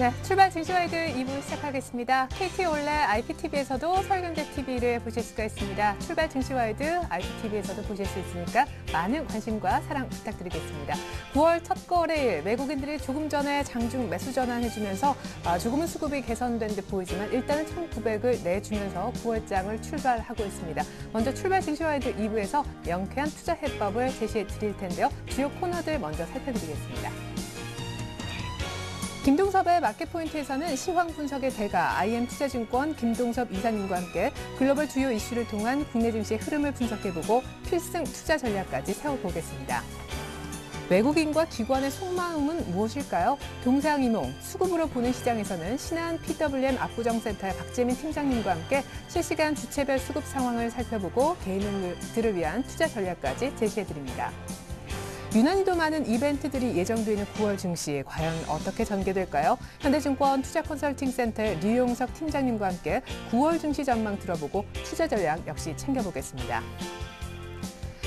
네, 출발 증시와이드 2부 시작하겠습니다. KT 올레 IPTV에서도 서울경제TV를 보실 수가 있습니다. 출발 증시와이드 IPTV에서도 보실 수 있으니까 많은 관심과 사랑 부탁드리겠습니다. 9월 첫 거래일 외국인들이 조금 전에 장중 매수 전환해주면서 조금은 수급이 개선된 듯 보이지만 일단은 1,900을 내주면서 9월장을 출발하고 있습니다. 먼저 출발 증시와이드 2부에서 명쾌한 투자 해법을 제시해 드릴 텐데요. 주요 코너들 먼저 살펴드리겠습니다. 김동섭의 마켓포인트에서는 시황 분석의 대가 IM투자증권 김동섭 이사님과 함께 글로벌 주요 이슈를 통한 국내 증시의 흐름을 분석해보고 필승 투자 전략까지 세워보겠습니다. 외국인과 기관의 속마음은 무엇일까요? 동상이몽, 수급으로 보는 시장에서는 신한 PWM 압구정센터의 박재민 팀장님과 함께 실시간 주체별 수급 상황을 살펴보고 개인들을 위한 투자 전략까지 제시해드립니다. 유난히도 많은 이벤트들이 예정돼 있는 9월 증시, 과연 어떻게 전개될까요? 현대증권 투자컨설팅센터의 류용석 팀장님과 함께 9월 증시 전망 들어보고 투자 전략 역시 챙겨보겠습니다.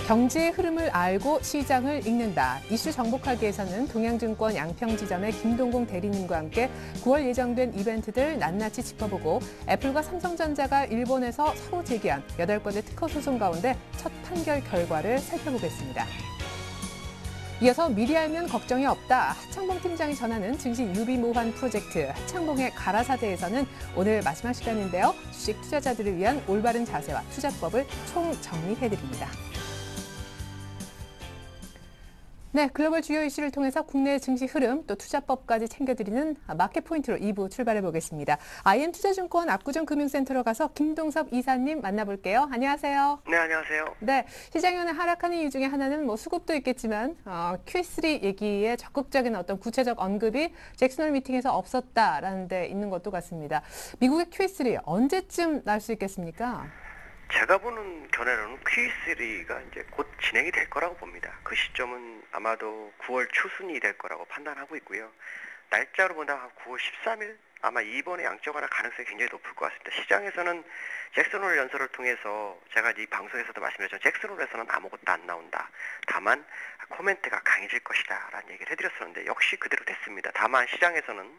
경제의 흐름을 알고 시장을 읽는다. 이슈 정복하기 위해서는 동양증권 양평지점의 김동공 대리님과 함께 9월 예정된 이벤트들 낱낱이 짚어보고 애플과 삼성전자가 일본에서 서로 제기한 8건의 특허 소송 가운데 첫 판결 결과를 살펴보겠습니다. 이어서 미리 알면 걱정이 없다. 하창봉 팀장이 전하는 증시 유비무환 프로젝트 하창봉의 가라사대에서는 오늘 마지막 시간인데요. 주식 투자자들을 위한 올바른 자세와 투자법을 총정리해드립니다. 네, 글로벌 주요 이슈를 통해서 국내 증시 흐름 또 투자법까지 챙겨드리는 마켓포인트로 2부 출발해보겠습니다. IM투자증권 압구정금융센터로 가서 김동섭 이사님 만나볼게요. 안녕하세요. 네, 안녕하세요. 네, 시장이 오늘 하락하는 이유 중에 하나는 뭐 수급도 있겠지만 Q3 얘기에 적극적인 어떤 구체적 언급이 잭슨홀 미팅에서 없었다라는 데 있는 것도 같습니다. 미국의 Q3 언제쯤 날 수 있겠습니까? 제가 보는 견해로는 Q3가 이제 곧 진행이 될 거라고 봅니다. 그 시점은 아마도 9월 초순이 될 거라고 판단하고 있고요. 날짜로 본다면 9월 13일? 아마 이번에 양적 완화 가능성이 굉장히 높을 것 같습니다. 시장에서는 잭슨홀 연설을 통해서 제가 이 방송에서도 말씀드렸죠. 잭슨홀에서는 아무것도 안 나온다. 다만 코멘트가 강해질 것이다 라는 얘기를 해드렸었는데 역시 그대로 됐습니다. 다만 시장에서는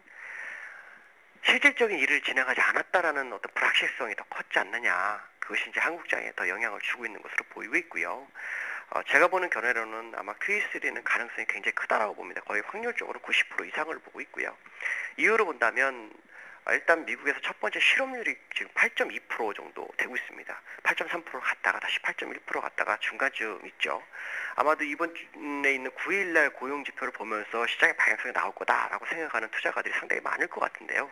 실질적인 일을 진행하지 않았다라는 어떤 불확실성이 더 컸지 않느냐. 그것이 이제 한국장에 더 영향을 주고 있는 것으로 보이고 있고요. 제가 보는 견해로는 아마 Q3는 가능성이 굉장히 크다라고 봅니다. 거의 확률적으로 90% 이상을 보고 있고요. 이유로 본다면 일단 미국에서 첫 번째 실업률이 지금 8.2% 정도 되고 있습니다. 8.3% 갔다가 다시 8.1% 갔다가 중간쯤 있죠. 아마도 이번에 있는 9일날 고용지표를 보면서 시장의 방향성이 나올 거다라고 생각하는 투자가들이 상당히 많을 것 같은데요.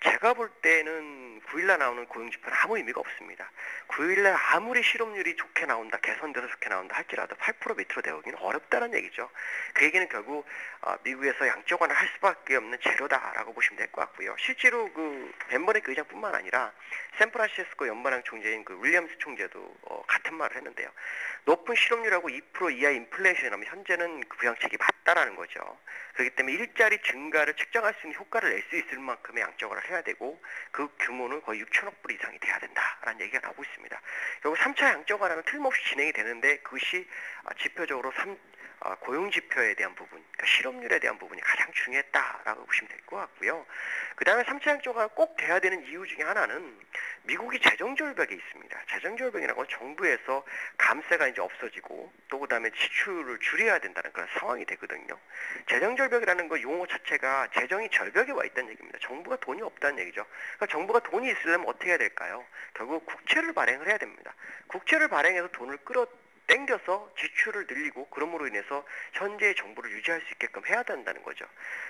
제가 볼 때는 9일날 나오는 고용지표는 아무 의미가 없습니다. 9일날 아무리 실업률이 좋게 나온다, 개선돼서 좋게 나온다 할지라도 8% 밑으로 내오기는 어렵다는 얘기죠. 그 얘기는 결국 미국에서 양적 완화를 할 수밖에 없는 재료다라고 보시면 될 것 같고요. 실제로 그 벤버네크 의장뿐만 아니라 샌프란시스코 연방항 총재인 그 윌리엄스 총재도 같은 말을 했는데요. 높은 실업률하고 2% 이하 인플레이션이라면 현재는 그 부양책이 맞다라는 거죠. 그렇기 때문에 일자리 증가를 측정할 수 있는 효과를 낼 수 있을 만큼의 양적화를 해야 되고 그 규모는 거의 6천억 불 이상이 돼야 된다라는 얘기가 나오고 있습니다. 결국 3차 양적화는 틀림없이 진행이 되는데 그것이 지표적으로 고용지표에 대한 부분, 그러니까 실업률에 대한 부분이 가장 중요했다라고 보시면 될 것 같고요. 그 다음에 3차 양적화가 꼭 돼야 되는 이유 중에 하나는 미국이 재정절벽에 있습니다. 재정절벽이라는 건 정부에서 감세가 이제 없어지고 또 그 다음에 지출을 줄여야 된다는 그런 상황이 되거든요. 재정절벽이라는 거 용어 자체가 재정이 절벽에 와 있다는 얘기입니다. 정부가 돈이 없다는 얘기죠. 그러니까 정부가 돈이 있으려면 어떻게 해야 될까요? 결국 국채를 발행을 해야 됩니다. 국채를 발행해서 돈을 땡겨서 지출을 늘리고 그럼으로 인해서 현재의 정부를 유지할 수 있게끔 해야 된다는 거죠.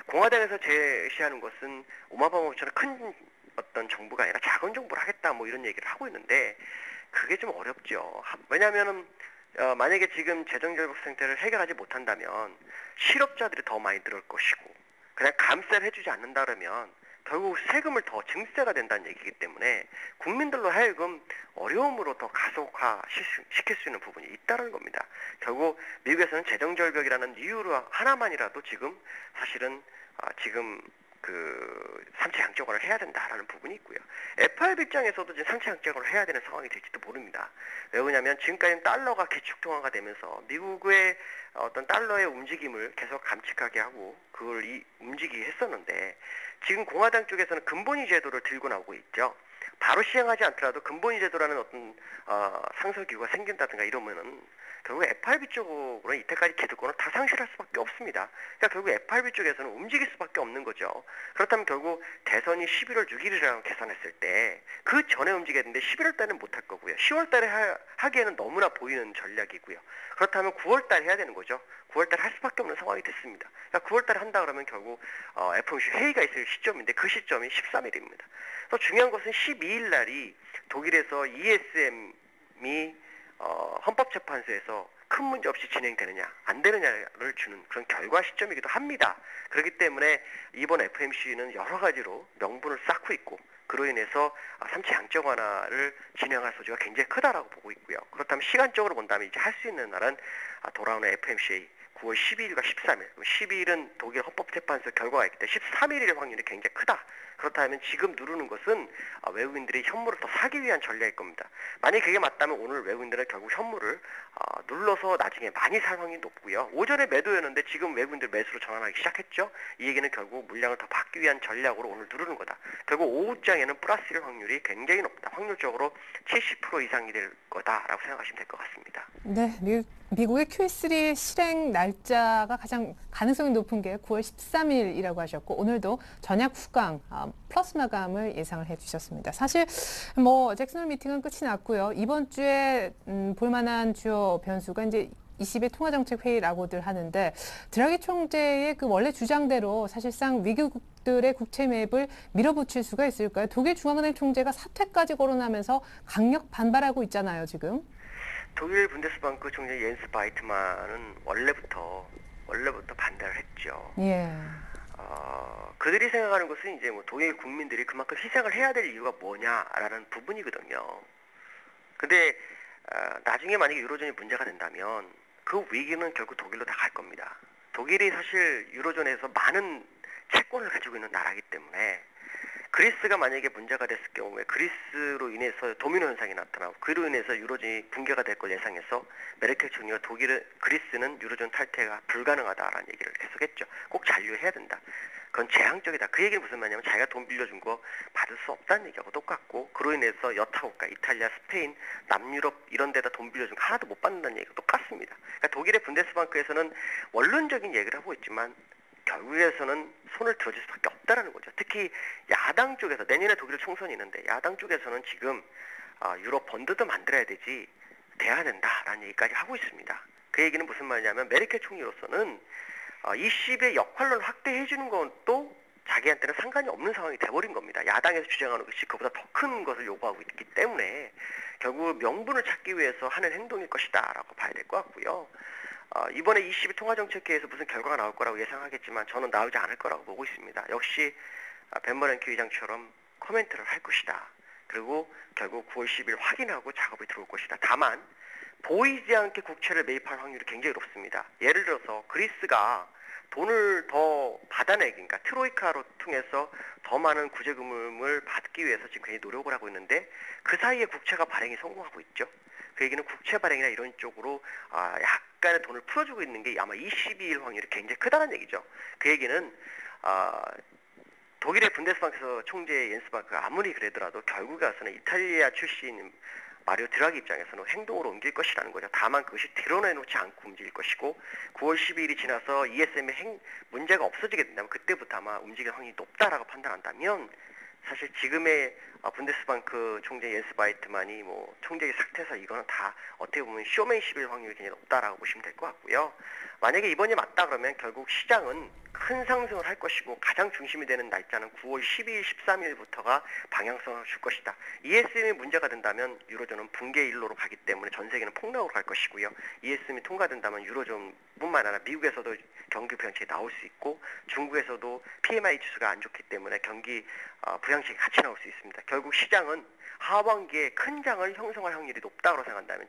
공화당에서 제시하는 것은 오바마처럼 큰 어떤 정부가 아니라 작은 정부를 하겠다 뭐 이런 얘기를 하고 있는데 그게 좀 어렵죠. 왜냐하면은 만약에 지금 재정절벽 상태를 해결하지 못한다면 실업자들이 더 많이 늘을 것이고 그냥 감세를 해주지 않는다 그러면 결국 세금을 더 증세가 된다는 얘기이기 때문에 국민들로 하여금 어려움으로 더 가속화시킬 수 있는 부분이 있다는 겁니다. 결국 미국에서는 재정절벽이라는 이유로 하나만이라도 지금 사실은 지금 3차 양적완을 해야 된다라는 부분이 있고요. FRB 입장에서도 지금 3차 양적완을 해야 되는 상황이 될지도 모릅니다. 왜 그러냐면 지금까지는 달러가 기축통화가 되면서 미국의 어떤 달러의 움직임을 계속 감축하게 하고 그걸 움직이게 했었는데 지금 공화당 쪽에서는 근본위 제도를 들고 나오고 있죠. 바로 시행하지 않더라도 근본위 제도라는 어떤 상설기구가 생긴다든가 이러면은 결국 FRB 쪽으로는 이때까지 기득권을 다 상실할 수밖에 없습니다. 그러니까 결국 FRB 쪽에서는 움직일 수밖에 없는 거죠. 그렇다면 결국 대선이 11월 6일이라고 계산했을 때 그 전에 움직여야 되는데 11월 달에는 못할 거고요. 10월 달에 하기에는 너무나 보이는 전략이고요. 그렇다면 9월 달에 해야 되는 거죠. 9월 달에 할 수밖에 없는 상황이 됐습니다. 그러니까 9월 달에 한다 그러면 결국 FOMC 회의가 있을 시점인데 그 시점이 13일입니다. 또 중요한 것은 12일 날이 독일에서 ESM이 헌법재판소에서 큰 문제 없이 진행되느냐 안 되느냐를 주는 그런 결과 시점이기도 합니다. 그렇기 때문에 이번 FOMC는 여러 가지로 명분을 쌓고 있고 그로 인해서 3차 양적 완화를 진행할 소지가 굉장히 크다라고 보고 있고요. 그렇다면 시간적으로 본다면 이제 할 수 있는 날은 돌아오는 FOMC 9월 12일과 13일, 12일은 독일 헌법재판소 결과가 있기 때문에 13일일 확률이 굉장히 크다. 그렇다면 지금 누르는 것은 외국인들이 현물을 더 사기 위한 전략일 겁니다. 만약에 그게 맞다면 오늘 외국인들은 결국 현물을 눌러서 나중에 많이 살 확률이 높고요. 오전에 매도였는데 지금 외국인들 매수로 전환하기 시작했죠. 이 얘기는 결국 물량을 더 받기 위한 전략으로 오늘 누르는 거다. 결국 오후장에는 플러스일 확률이 굉장히 높다. 확률적으로 70% 이상이 될 거다라고 생각하시면 될 것 같습니다. 네, 미국의 QE3 실행 날짜가 가장 가능성이 높은 게 9월 13일이라고 하셨고 오늘도 전약 후강 플러스 마감을 예상을 해주셨습니다. 사실 잭슨홀 미팅은 끝이 났고요. 이번 주에 볼만한 주요 변수가 이제 20의 통화정책회의라고들 하는데 드라기 총재의 그 원래 주장대로 사실상 위기국들의 국채 매입을 밀어붙일 수가 있을까요? 독일 중앙은행 총재가 사퇴까지 거론하면서 강력 반발하고 있잖아요, 지금. 독일 분데스방크 총재 옌스 바이트만은 원래부터 반대를 했죠. 예. 그들이 생각하는 것은 이제 독일 국민들이 그만큼 희생을 해야 될 이유가 뭐냐라는 부분이거든요. 근데 나중에 만약에 유로존이 문제가 된다면 그 위기는 결국 독일로 다 갈 겁니다. 독일이 사실 유로존에서 많은 채권을 가지고 있는 나라이기 때문에 그리스가 만약에 문제가 됐을 경우에 그리스로 인해서 도미노 현상이 나타나고 그로 인해서 유로존이 붕괴가 될 걸 예상해서 메르켈 총리가 그리스는 유로존 탈퇴가 불가능하다라는 얘기를 계속했죠. 꼭 잔류해야 된다. 그건 재앙적이다. 그 얘기는 무슨 말이냐면 자기가 돈 빌려준 거 받을 수 없다는 얘기하고 똑같고 그로 인해서 여타국가 이탈리아, 스페인, 남유럽 이런 데다 돈 빌려준 거 하나도 못 받는다는 얘기가 똑같습니다. 그러니까 독일의 분데스방크에서는 원론적인 얘기를 하고 있지만 결국에서는 손을 들어줄 수밖에 없다라는 거죠. 특히 야당 쪽에서 내년에 독일 총선이 있는데 야당 쪽에서는 지금 유럽 번드도 만들어야 되지 돼야 된다라는 얘기까지 하고 있습니다. 그 얘기는 무슨 말이냐면 메르켈 총리로서는 ECB의 역할을 확대해 주는 것도 자기한테는 상관이 없는 상황이 돼버린 겁니다. 야당에서 주장하는 것이 그보다 더 큰 것을 요구하고 있기 때문에 결국 명분을 찾기 위해서 하는 행동일 것이다 라고 봐야 될 것 같고요. 이번에 ECB 통화정책회의에서 무슨 결과가 나올 거라고 예상하겠지만 저는 나오지 않을 거라고 보고 있습니다. 역시 벤버랭키 의장처럼 코멘트를 할 것이다. 그리고 결국 9월 10일 확인하고 작업이 들어올 것이다. 다만 보이지 않게 국채를 매입할 확률이 굉장히 높습니다. 예를 들어서 그리스가 돈을 더 받아내기, 그러니까 트로이카로 통해서 더 많은 구제금을 받기 위해서 지금 굉장히 노력을 하고 있는데 그 사이에 국채가 발행이 성공하고 있죠. 그 얘기는 국채 발행이나 이런 쪽으로 약간의 돈을 풀어주고 있는 게 아마 22일 확률이 굉장히 크다는 얘기죠. 그 얘기는 독일의 분데스방크에서 총재 옌스 바크가 아무리 그러더라도 결국에 와서는 이탈리아 출신 마리오 드라기 입장에서는 행동으로 옮길 것이라는 거죠. 다만 그것이 드러내놓지 않고 움직일 것이고 9월 12일이 지나서 ESM에 문제가 없어지게 된다면 그때부터 아마 움직일 확률이 높다라고 판단한다면 사실 지금의 분데스방크 총재 옌스 바이트만이 총재의 사퇴해서 이거는 다 어떻게 보면 쇼맨십일 확률이 굉장히 높다라고 보시면 될 것 같고요. 만약에 이번이 맞다 그러면 결국 시장은 큰 상승을 할 것이고 가장 중심이 되는 날짜는 9월 12일, 13일부터가 방향성을 줄 것이다. ESM이 문제가 된다면 유로존은 붕괴 일로로 가기 때문에 전 세계는 폭락으로 갈 것이고요. ESM이 통과된다면 유로존뿐만 아니라 미국에서도 경기 부양책이 나올 수 있고 중국에서도 PMI 지수가 안 좋기 때문에 경기 부양책이 같이 나올 수 있습니다. 결국 시장은 하반기에 큰 장을 형성할 확률이 높다고 생각한다면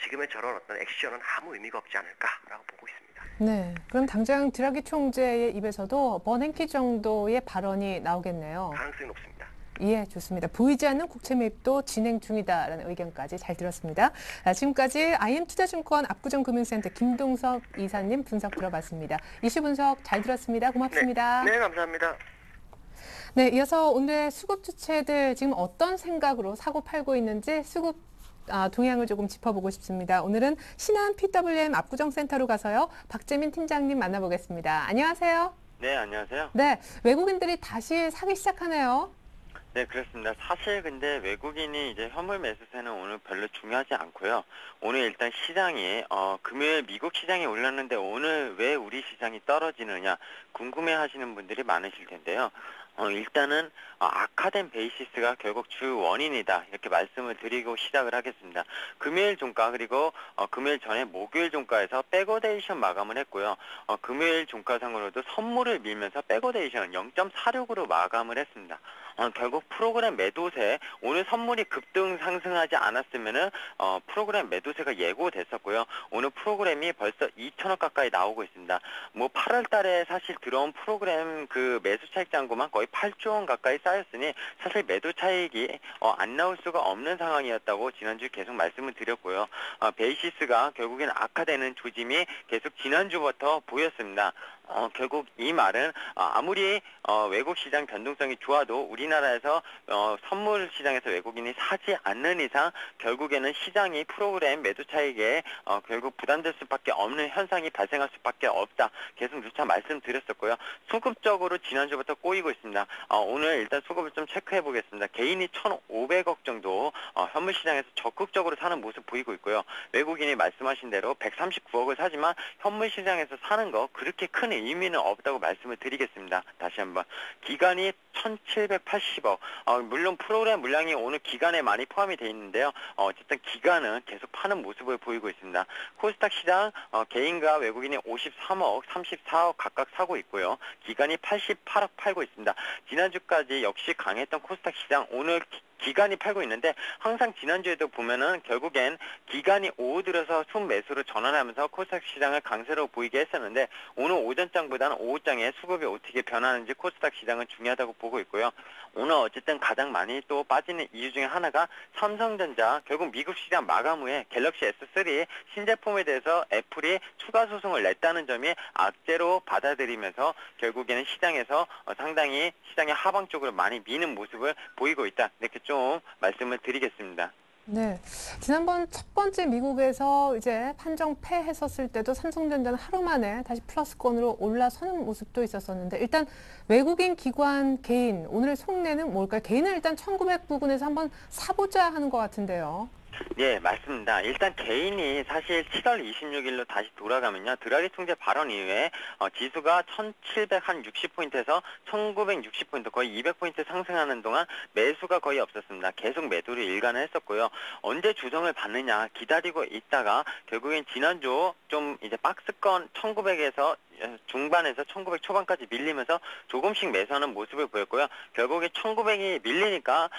지금의 저런 어떤 액션은 아무 의미가 없지 않을까라고 보고 있습니다. 네, 그럼 당장 드라기 총재의 입에서도 버냉키 정도의 발언이 나오겠네요. 가능성이 높습니다. 예, 좋습니다. 보이지 않는 국채 매입도 진행 중이다라는 의견까지 잘 들었습니다. 지금까지 IM투자증권 압구정금융센터 김동섭 이사님 분석 들어봤습니다. 이슈 분석 잘 들었습니다. 고맙습니다. 네, 감사합니다. 네, 이어서 오늘의 수급 주체들 지금 어떤 생각으로 사고 팔고 있는지 수급 동향을 조금 짚어보고 싶습니다. 오늘은 신한 PWM 압구정센터로 가서요. 박재민 팀장님 만나보겠습니다. 안녕하세요. 네, 안녕하세요. 네, 외국인들이 다시 사기 시작하네요. 네, 그렇습니다. 사실 근데 외국인이 이제 현물 매수세는 오늘 별로 중요하지 않고요. 오늘 일단 시장이 금요일 미국 시장이 올랐는데 오늘 왜 우리 시장이 떨어지느냐 궁금해 하시는 분들이 많으실 텐데요. 일단은 악화된 베이시스가 결국 주 원인이다 이렇게 말씀을 드리고 시작을 하겠습니다. 금요일 종가 그리고 금요일 전에 목요일 종가에서 백오데이션 마감을 했고요. 금요일 종가상으로도 선물을 밀면서 백오데이션 0.46으로 마감을 했습니다. 결국 프로그램 매도세 오늘 선물이 급등 상승하지 않았으면은 프로그램 매도세가 예고됐었고요. 오늘 프로그램이 벌써 2,000원 가까이 나오고 있습니다. 뭐 8월 달에 사실 들어온 프로그램 그 매수 차익 잔고만 거의 8조 원 가까이 쌓였으니 사실 매도 차익이 안 나올 수가 없는 상황이었다고 지난주 계속 말씀을 드렸고요. 베이시스가 결국엔 악화되는 조짐이 계속 지난주부터 보였습니다. 결국 이 말은 아무리 외국 시장 변동성이 좋아도 우리나라에서 선물 시장에서 외국인이 사지 않는 이상 결국에는 시장이 프로그램 매도 차익에 결국 부담될 수밖에 없는 현상이 발생할 수밖에 없다. 계속 누차 말씀드렸었고요. 수급적으로 지난주부터 꼬이고 있습니다. 오늘 일단 수급을 좀 체크해 보겠습니다. 개인이 1,500억 정도 현물 시장에서 적극적으로 사는 모습 보이고 있고요. 외국인이 말씀하신 대로 139억을 사지만 현물 시장에서 사는 거 그렇게 큰 의미는 없다고 말씀을 드리겠습니다. 다시 한번 기간이 1,780억 물론 프로그램 물량이 오늘 기간에 많이 포함이 되어 있는데요. 어쨌든 기간은 계속 파는 모습을 보이고 있습니다. 코스닥 시장 개인과 외국인이 53억 34억 각각 사고 있고요. 기간이 88억 팔고 있습니다. 지난주까지 역시 강했던 코스닥 시장 오늘 기간이 팔고 있는데 항상 지난주에도 보면은 결국엔 기간이 오후 들어서 순매수로 전환하면서 코스닥 시장을 강세로 보이게 했었는데 오늘 오전장보다는 오후장에 수급이 어떻게 변하는지 코스닥 시장은 중요하다고 보고 있고요. 오늘 어쨌든 가장 많이 또 빠지는 이유 중에 하나가 삼성전자 결국 미국 시장 마감 후에 갤럭시 S3 신제품에 대해서 애플이 추가 소송을 냈다는 점이 악재로 받아들이면서 결국에는 시장에서 상당히 시장의 하방 쪽으로 많이 미는 모습을 보이고 있다. 이렇게 좀 말씀을 드리겠습니다. 네, 지난번 첫 번째 미국에서 이제 판정 패했었을 때도 삼성전자는 하루 만에 다시 플러스권으로 올라서는 모습도 있었었는데 일단 외국인 기관 개인 오늘의 속내는 뭘까요? 개인은 일단 1900 부근에서 한번 사보자 하는 것 같은데요. 네, 맞습니다. 일단 개인이 사실 7월 26일로 다시 돌아가면요. 드라기 총재 발언 이후에 지수가 1760포인트에서 1960포인트 거의 200포인트 상승하는 동안 매수가 거의 없었습니다. 계속 매도를 일관을 했었고요. 언제 조정을 받느냐 기다리고 있다가 결국엔 지난주 좀 이제 박스권 1900에서 중반에서 1900 초반까지 밀리면서 조금씩 매수하는 모습을 보였고요. 결국에 1900이 밀리니까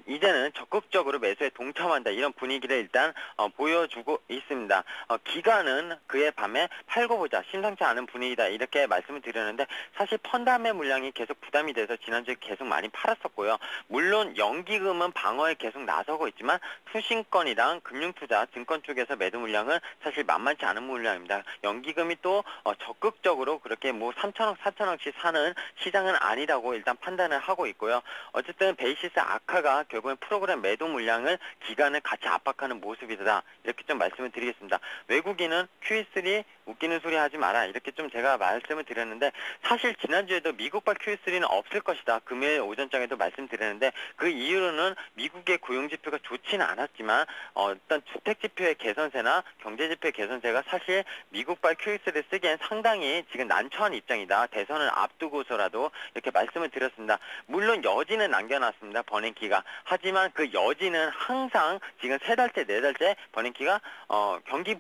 이제는 적극적으로 매수에 동참한다 이런 분위기를 일단 보여주고 있습니다. 기간은 그의 밤에 팔고 보자 심상치 않은 분위기다 이렇게 말씀을 드렸는데 사실 펀드함의 물량이 계속 부담이 돼서 지난주에 계속 많이 팔았었고요. 물론 연기금은 방어에 계속 나서고 있지만 투신권이랑 금융투자 증권 쪽에서 매도 물량은 사실 만만치 않은 물량입니다. 연기금이 또 적극적으로 그렇게 뭐 3천억 4천억씩 사는 시장은 아니라고 일단 판단을 하고 있고요. 어쨌든 베이시스 악화가 결국엔 프로그램 매도 물량을 기간을 같이 압박하는 모습이다. 이렇게 좀 말씀을 드리겠습니다. 외국인은 QE3 웃기는 소리 하지 마라. 이렇게 좀 제가 말씀을 드렸는데 사실 지난주에도 미국발 QE3는 없을 것이다. 금요일 오전장에도 말씀드렸는데 그 이유로는 미국의 고용지표가 좋지는 않았지만 어떤 주택지표의 개선세나 경제지표의 개선세가 사실 미국발 QE3를 쓰기엔 상당히 지금 난처한 입장이다. 대선을 앞두고서라도 이렇게 말씀을 드렸습니다. 물론 여지는 남겨놨습니다. 버냉키가. 하지만 그 여지는 항상 지금 3달째, 4달째 버냉키가 경기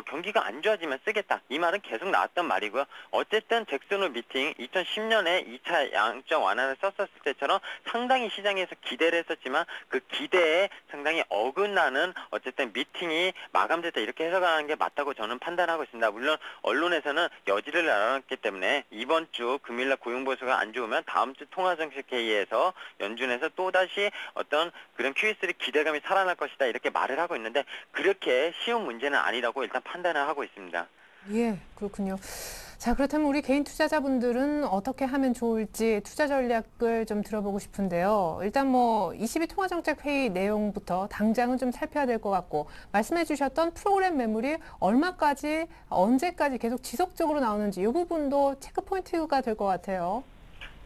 경기가 안 좋아지면 쓰겠다. 이 말은 계속 나왔던 말이고요. 어쨌든 잭슨홀 미팅 2010년에 2차 양적 완화를 썼었을 때처럼 상당히 시장에서 기대를 했었지만 그 기대에 상당히 어긋나는 어쨌든 미팅이 마감됐다 이렇게 해석하는 게 맞다고 저는 판단하고 있습니다. 물론 언론에서는 여지를 나눴기 때문에 이번 주 금요일날 고용보수가 안 좋으면 다음 주 통화정책회의에서 연준에서 또다시 어떤 그런 QE3 기대감이 살아날 것이다 이렇게 말을 하고 있는데 그렇게 쉬운 문제는 아니라고 일단 판단을 하고 있습니다. 예, 그렇군요. 자, 그렇다면 우리 개인 투자자분들은 어떻게 하면 좋을지 투자 전략을 좀 들어보고 싶은데요. 일단 뭐 22 통화정책 회의 내용부터 당장은 좀 살펴야 될 것 같고 말씀해 주셨던 프로그램 매물이 얼마까지, 언제까지 계속 지속적으로 나오는지 이 부분도 체크 포인트가 될 것 같아요.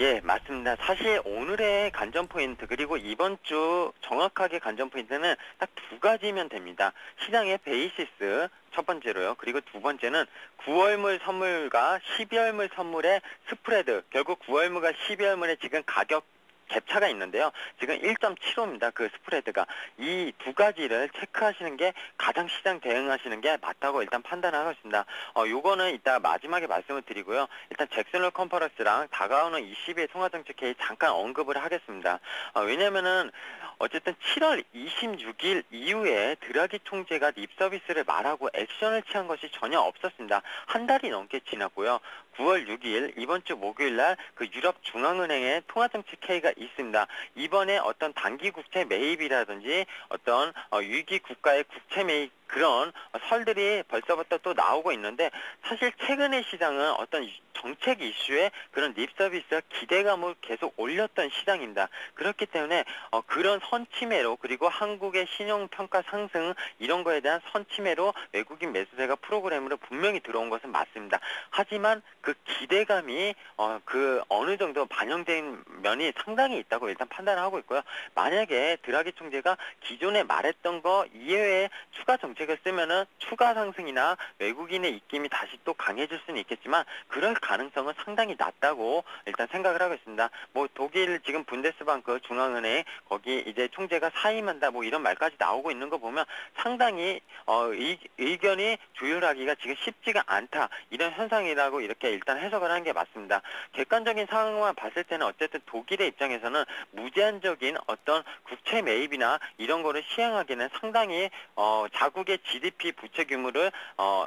예, 맞습니다. 사실 오늘의 관전 포인트 그리고 이번 주 정확하게 관전 포인트는 딱 두 가지면 됩니다. 시장의 베이시스 첫 번째로요. 그리고 두 번째는 9월물 선물과 12월물 선물의 스프레드. 결국 9월물과 12월물의 지금 가격 갭차가 있는데요. 지금 1.75입니다. 그 스프레드가. 이 두 가지를 체크하시는 게 가장 시장 대응하시는 게 맞다고 일단 판단하고 있습니다. 요거는 이따 마지막에 말씀을 드리고요. 일단 잭슨홀 컨퍼런스랑 다가오는 22회 통화정책회의 잠깐 언급을 하겠습니다. 왜냐면은 어쨌든 7월 26일 이후에 드라기 총재가 립 서비스를 말하고 액션을 취한 것이 전혀 없었습니다. 한 달이 넘게 지났고요. 9월 6일 이번 주 목요일 날 그 유럽 중앙은행의 통화정책 회의가 있습니다. 이번에 어떤 단기 국채 매입이라든지 어떤 위기 국가의 국채 매입 그런 설들이 벌써부터 또 나오고 있는데 사실 최근의 시장은 어떤 정책 이슈에 그런 립 서비스와 기대감을 계속 올렸던 시장입니다. 그렇기 때문에 그런 선침해로 그리고 한국의 신용평가 상승 이런 거에 대한 선침해로 외국인 매수세가 프로그램으로 분명히 들어온 것은 맞습니다. 하지만 그 기대감이 그 어느 정도 반영된 면이 상당히 있다고 일단 판단하고 있고요. 만약에 드라기 총재가 기존에 말했던 거 이외에 추가 정책을 쓰면은 추가 상승이나 외국인의 입김이 다시 또 강해질 수는 있겠지만 그럴 가능성은 상당히 낮다고 일단 생각을 하고 있습니다. 뭐 독일 지금 분데스방크 중앙은행 거기 이제 총재가 사임한다 뭐 이런 말까지 나오고 있는 거 보면 상당히 의견이 조율하기가 지금 쉽지가 않다 이런 현상이라고 이렇게 일단 해석을 하는 게 맞습니다. 객관적인 상황만 봤을 때는 어쨌든 독일의 입장에서는 무제한적인 어떤 국채 매입이나 이런 거를 시행하기는 상당히 자국의 GDP 부채 규모를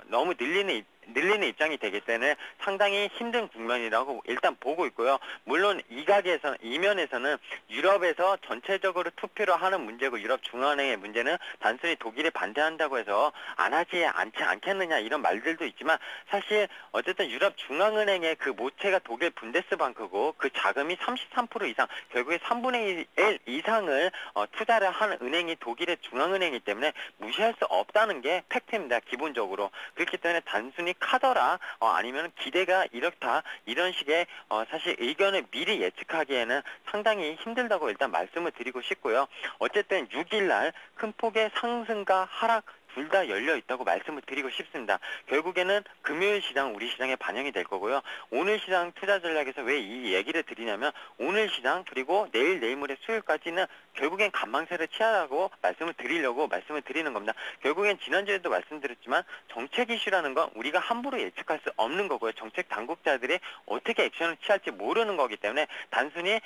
너무 늘리는 입장이 되기 때문에 상당히 힘든 국면이라고 일단 보고 있고요. 물론 이면에서는 유럽에서 전체적으로 투표를 하는 문제고 유럽 중앙은행의 문제는 단순히 독일이 반대한다고 해서 안 하지 않겠느냐 이런 말들도 있지만 사실 어쨌든 유럽 중앙은행의 그 모체가 독일 분데스방크고 그 자금이 33% 이상 결국에 3분의 1 이상을 투자를 하는 은행이 독일의 중앙은행이기 때문에 무시할 수 없다는 게 팩트입니다. 기본적으로. 그렇기 때문에 단순히 카더라 아니면 기대가 이렇다 이런 식의 사실 의견을 미리 예측하기에는 상당히 힘들다고 일단 말씀을 드리고 싶고요. 어쨌든 6일날 큰 폭의 상승과 하락 둘 다 열려 있다고 말씀을 드리고 싶습니다. 결국에는 금요일 시장 우리 시장에 반영이 될 거고요. 오늘 시장 투자 전략에서 왜 이 얘기를 드리냐면 오늘 시장 그리고 내일 모레 수요일까지는 결국엔 간망세를 취하라고 말씀을 드리는 겁니다. 결국엔 지난주에도 말씀드렸지만 정책 이슈라는 건 우리가 함부로 예측할 수 없는 거고요. 정책 당국자들이 어떻게 액션을 취할지 모르는 거기 때문에 단순히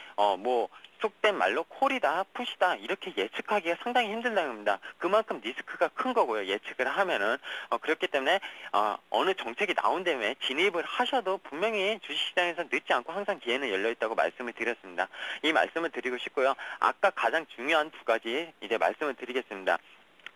속된 말로 콜이다, 푸시다 이렇게 예측하기가 상당히 힘들다는 겁니다. 그만큼 리스크가 큰 거고요. 예측을 하면은 그렇기 때문에 어느 정책이 나온 다음에 진입을 하셔도 분명히 주식시장에서 늦지 않고 항상 기회는 열려 있다고 말씀을 드렸습니다. 이 말씀을 드리고 싶고요. 아까 가장 중요한 두 가지 이제 말씀을 드리겠습니다.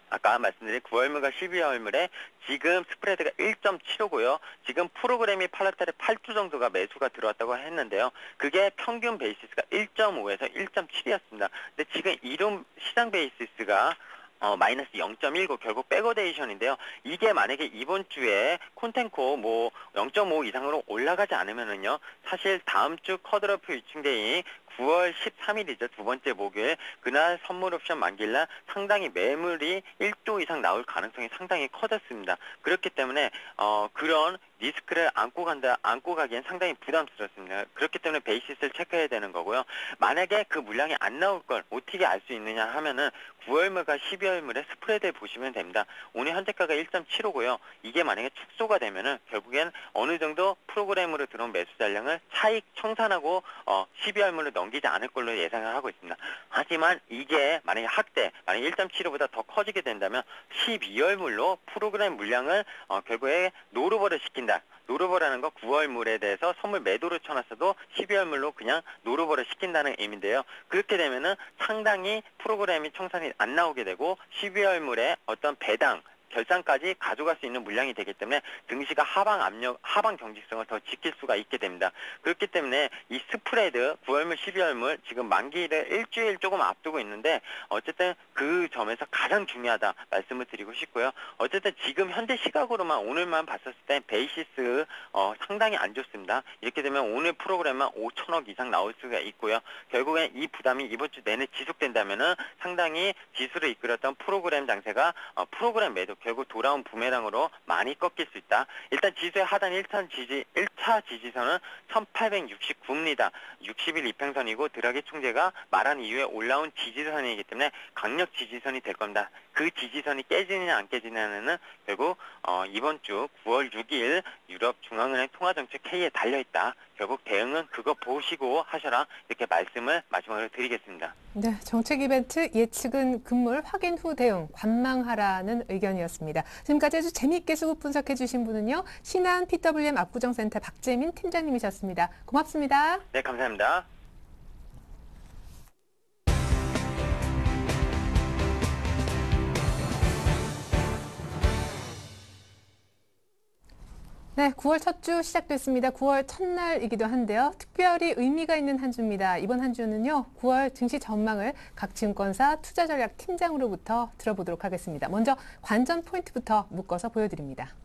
아까 말씀드린 9월물과 12월물에 지금 스프레드가 1.75고요. 지금 프로그램이 팔았다리 8주 정도가 매수가 들어왔다고 했는데요. 그게 평균 베이시스가 1.5에서 1.7이었습니다. 근데 지금 이런 시장 베이시스가 마이너스 0.19 결국 백어데이션인데요. 이게 만약에 이번 주에 콘텐코 0.5 이상으로 올라가지 않으면은요. 사실 다음 주 커드러프 유칭데이 9월 13일이죠. 두 번째 목요일. 그날 선물 옵션 만기일날 상당히 매물이 1조 이상 나올 가능성이 상당히 커졌습니다. 그렇기 때문에 그런 리스크를 안고 가기엔 상당히 부담스럽습니다. 그렇기 때문에 베이시스를 체크해야 되는 거고요. 만약에 그 물량이 안 나올 걸 어떻게 알 수 있느냐 하면은 9월물과 12월물의 스프레드를 보시면 됩니다. 오늘 현재가가 1.75고요. 이게 만약에 축소가 되면은 결국엔 어느 정도 프로그램으로 들어온 매수 잔량을 차익 청산하고 12월물을 넘기지 않을 걸로 예상을 하고 있습니다. 하지만 이게 만약에 만약 1.75보다 더 커지게 된다면 12월물로 프로그램 물량을 결국에 노루버를 시킨다. 노루버라는 거 9월물에 대해서 선물 매도를 쳐놨어도 12월물로 그냥 노루버를 시킨다는 의미인데요. 그렇게 되면은 상당히 프로그램이 청산이 안 나오게 되고 12월물의 어떤 배당 결산까지 가져갈 수 있는 물량이 되기 때문에 증시가 하방 경직성을 더 지킬 수가 있게 됩니다. 그렇기 때문에 이 스프레드 9월물, 12월물 지금 만기를 일주일 조금 앞두고 있는데 어쨌든 그 점에서 가장 중요하다 말씀을 드리고 싶고요. 어쨌든 지금 현재 시각으로만 오늘만 봤었을 때 베이시스 상당히 안 좋습니다. 이렇게 되면 오늘 프로그램만 5천억 이상 나올 수가 있고요. 결국엔 이 부담이 이번 주 내내 지속된다면은 상당히 지수를 이끌었던 프로그램 장세가 프로그램 매도 결국 돌아온 부메랑으로 많이 꺾일 수 있다. 일단 지수의 하단 1차 지지선은 1869입니다. 60일 이평선이고 드라기 총재가 말한 이후에 올라온 지지선이기 때문에 강력 지지선이 될 겁니다. 그 지지선이 깨지느냐 안 깨지느냐는 결국 이번 주 9월 6일 유럽 중앙은행 통화정책 회의에 달려있다. 결국 대응은 그거 보시고 하셔라. 이렇게 말씀을 마지막으로 드리겠습니다. 네, 정책 이벤트 예측은 금물 확인 후 대응 관망하라는 의견이었습니다. 지금까지 아주 재미있게 수급 분석해 주신 분은요. 신한 PWM 압구정센터 박재민 팀장님이셨습니다. 고맙습니다. 네, 감사합니다. 네, 9월 첫 주 시작됐습니다. 9월 첫날이기도 한데요. 특별히 의미가 있는 한 주입니다. 이번 한 주는요. 9월 증시 전망을 각 증권사 투자전략 팀장으로부터 들어보도록 하겠습니다. 먼저 관전 포인트부터 묶어서 보여드립니다.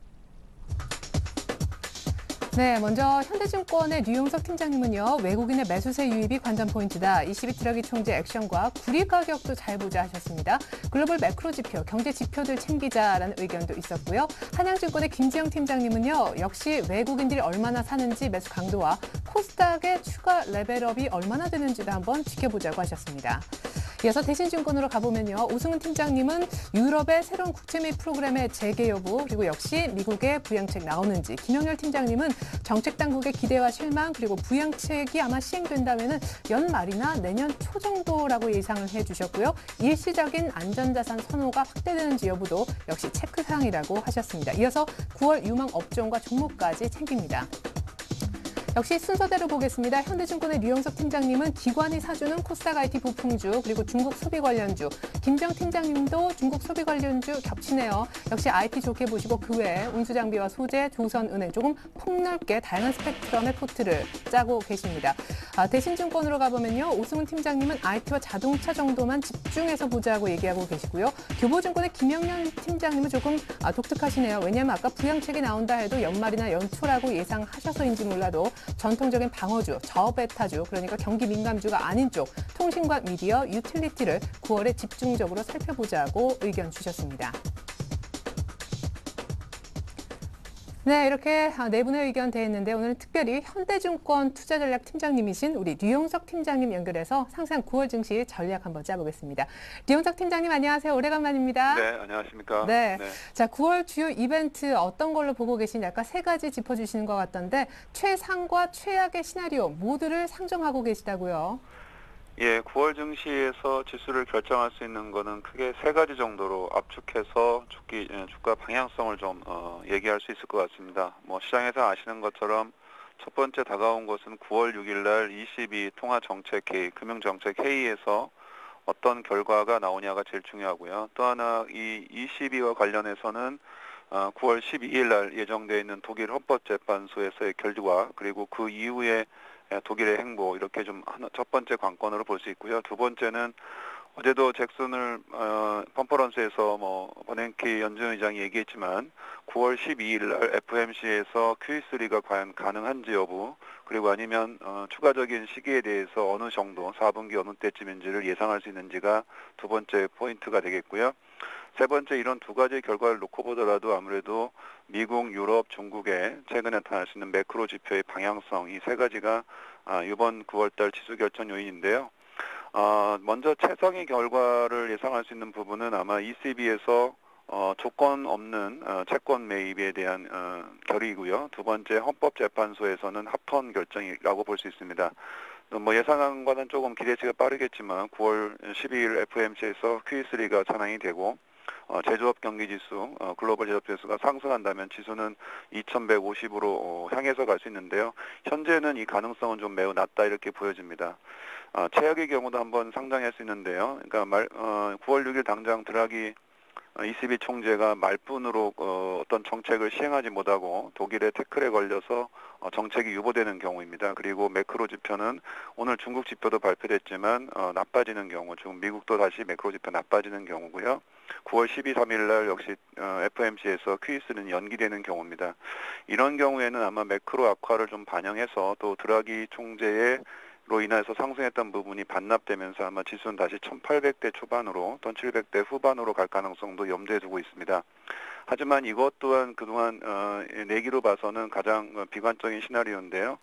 네, 먼저 현대증권의 류용석 팀장님은요. 외국인의 매수세 유입이 관전 포인트다. 22 드라기 총재 액션과 구리 가격도 잘 보자 하셨습니다. 글로벌 매크로 지표, 경제 지표들 챙기자라는 의견도 있었고요. 한양증권의 김지영 팀장님은요. 역시 외국인들이 얼마나 사는지 매수 강도와 코스닥의 추가 레벨업이 얼마나 되는지도 한번 지켜보자고 하셨습니다. 이어서 대신증권으로 가보면요. 오승훈 팀장님은 유럽의 새로운 국채 매입 프로그램의 재개 여부 그리고 역시 미국의 부양책 나오는지 김영렬 팀장님은 정책 당국의 기대와 실망 그리고 부양책이 아마 시행된다면 연말이나 내년 초 정도라고 예상을 해주셨고요. 일시적인 안전자산 선호가 확대되는지 여부도 역시 체크사항이라고 하셨습니다. 이어서 9월 유망 업종과 종목까지 챙깁니다. 역시 순서대로 보겠습니다. 현대증권의 류영석 팀장님은 기관이 사주는 코스닥 IT 부품주 그리고 중국 소비 관련주 김정 팀장님도 중국 소비 관련주 겹치네요. 역시 IT 좋게 보시고 그 외에 운수장비와 소재, 조선은행 조금 폭넓게 다양한 스펙트럼의 포트를 짜고 계십니다. 대신증권으로 가보면요. 오승훈 팀장님은 IT와 자동차 정도만 집중해서 보자고 얘기하고 계시고요. 교보증권의 김영년 팀장님은 조금 독특하시네요. 왜냐하면 아까 부양책이 나온다 해도 연말이나 연초라고 예상하셔서인지 몰라도 전통적인 방어주, 저베타주, 그러니까 경기 민감주가 아닌 쪽 통신과 미디어, 유틸리티를 9월에 집중적으로 살펴보자고 의견 주셨습니다. 네, 이렇게 네 분의 의견 대했는데 오늘은 특별히 현대증권 투자전략 팀장님이신 우리 류용석 팀장님 연결해서 상세한 9월 증시 전략 한번 짜보겠습니다. 류용석 팀장님 안녕하세요. 오래간만입니다. 네, 안녕하십니까. 네. 자, 9월 주요 이벤트 어떤 걸로 보고 계신지 아까 세 가지 짚어주시는 것 같던데 최상과 최악의 시나리오 모두를 상정하고 계시다고요. 예, 9월 증시에서 지수를 결정할 수 있는 거는 크게 세 가지 정도로 압축해서 주가 방향성을 좀 얘기할 수 있을 것 같습니다. 뭐 시장에서 아시는 것처럼 첫 번째 다가온 것은 9월 6일 날 22 통화정책회의, 금융정책회의에서 어떤 결과가 나오냐가 제일 중요하고요. 또 하나 이 22와 관련해서는 9월 12일 날 예정되어 있는 독일 헌법재판소에서의 결과 그리고 그 이후에 독일의 행보 이렇게 좀 첫 번째 관건으로 볼 수 있고요. 두 번째는 어제도 잭슨을 컨퍼런스에서 버냉키 연준 의장이 얘기했지만 9월 12일 날 FOMC에서 QE3가 과연 가능한지 여부, 그리고 아니면 추가적인 시기에 대해서 어느 정도 4분기 어느 때쯤인지를 예상할 수 있는지가 두 번째 포인트가 되겠고요. 세 번째, 이런 두 가지 결과를 놓고 보더라도 아무래도 미국, 유럽, 중국의 최근에 나타날 수 있는 매크로 지표의 방향성, 이 세 가지가 이번 9월달 지수 결정 요인인데요. 먼저 최상위 결과를 예상할 수 있는 부분은 아마 ECB에서 조건 없는 채권 매입에 대한 결의이고요. 두 번째, 헌법재판소에서는 합헌 결정이라고 볼 수 있습니다. 뭐 예상한 거는 조금 기대치가 빠르겠지만 9월 12일 FOMC에서 QE3가 찬항이 되고 제조업 경기지수, 글로벌 제조업지수가 상승한다면 지수는 2150으로 향해서 갈 수 있는데요. 현재는 이 가능성은 좀 매우 낮다 이렇게 보여집니다. 최악의 경우도 한번 상당할 수 있는데요. 그러니까 9월 6일 당장 드라기 ECB 총재가 말뿐으로 어떤 정책을 시행하지 못하고 독일의 태클에 걸려서 정책이 유보되는 경우입니다. 그리고 매크로 지표는 오늘 중국 지표도 발표됐지만 나빠지는 경우, 지금 미국도 다시 매크로 지표 나빠지는 경우고요. 9월 12, 3일 날 역시 FOMC에서 QE3는 연기되는 경우입니다. 이런 경우에는 아마 매크로 악화를 좀 반영해서 또 드라기 총재의 로 인해서 상승했던 부분이 반납되면서 아마 지수는 다시 1800대 초반으로 또는 700대 후반으로 갈 가능성도 염두에 두고 있습니다. 하지만 이것 또한 그동안 내기로 봐서는 가장 비관적인 시나리오인데요.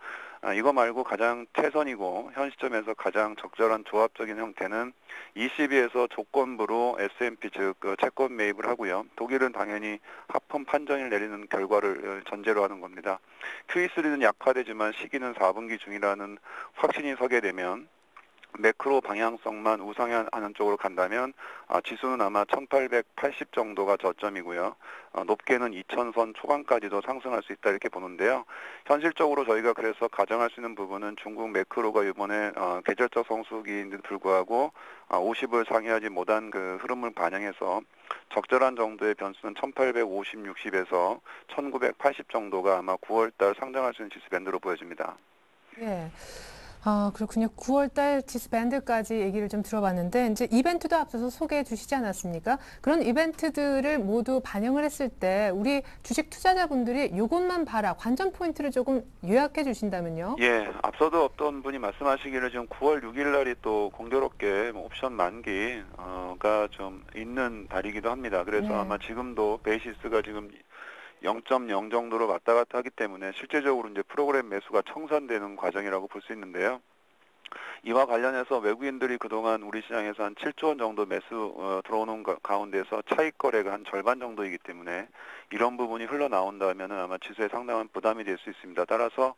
이거 말고 가장 최선이고 현 시점에서 가장 적절한 조합적인 형태는 ECB에서 조건부로 S&P 즉 채권 매입을 하고요. 독일은 당연히 합헌 판정을 내리는 결과를 전제로 하는 겁니다. QE3는 약화되지만 시기는 4분기 중이라는 확신이 서게 되면 매크로 방향성만 우상향하는 쪽으로 간다면 지수는 아마 1880 정도가 저점이고요. 높게는 2000선 초반까지도 상승할 수 있다 이렇게 보는데요. 현실적으로 저희가 그래서 가정할 수 있는 부분은 중국 매크로가 이번에 계절적 성수기인데도 불구하고 50을 상회하지 못한 그 흐름을 반영해서 적절한 정도의 변수는 1850, 60에서 1980 정도가 아마 9월달 상장할 수 있는 지수 밴드로 보여집니다. 예. 그렇군요. 9월 달 지수 밴드까지 얘기를 좀 들어봤는데, 이제 이벤트도 앞서서 소개해 주시지 않았습니까? 그런 이벤트들을 모두 반영을 했을 때, 우리 주식 투자자분들이 이것만 봐라, 관전 포인트를 조금 요약해 주신다면요? 예, 앞서도 어떤 분이 말씀하시기를 지금 9월 6일 날이 또 공교롭게 옵션 만기가 좀 있는 달이기도 합니다. 그래서 네. 아마 지금도 베이시스가 지금 0.0 정도로 왔다 갔다 하기 때문에 실제적으로 이제 프로그램 매수가 청산되는 과정이라고 볼 수 있는데요. 이와 관련해서 외국인들이 그동안 우리 시장에서 한 7조 원 정도 매수 들어오는 가운데서 차익 거래가 한 절반 정도이기 때문에 이런 부분이 흘러나온다면 아마 지수에 상당한 부담이 될 수 있습니다. 따라서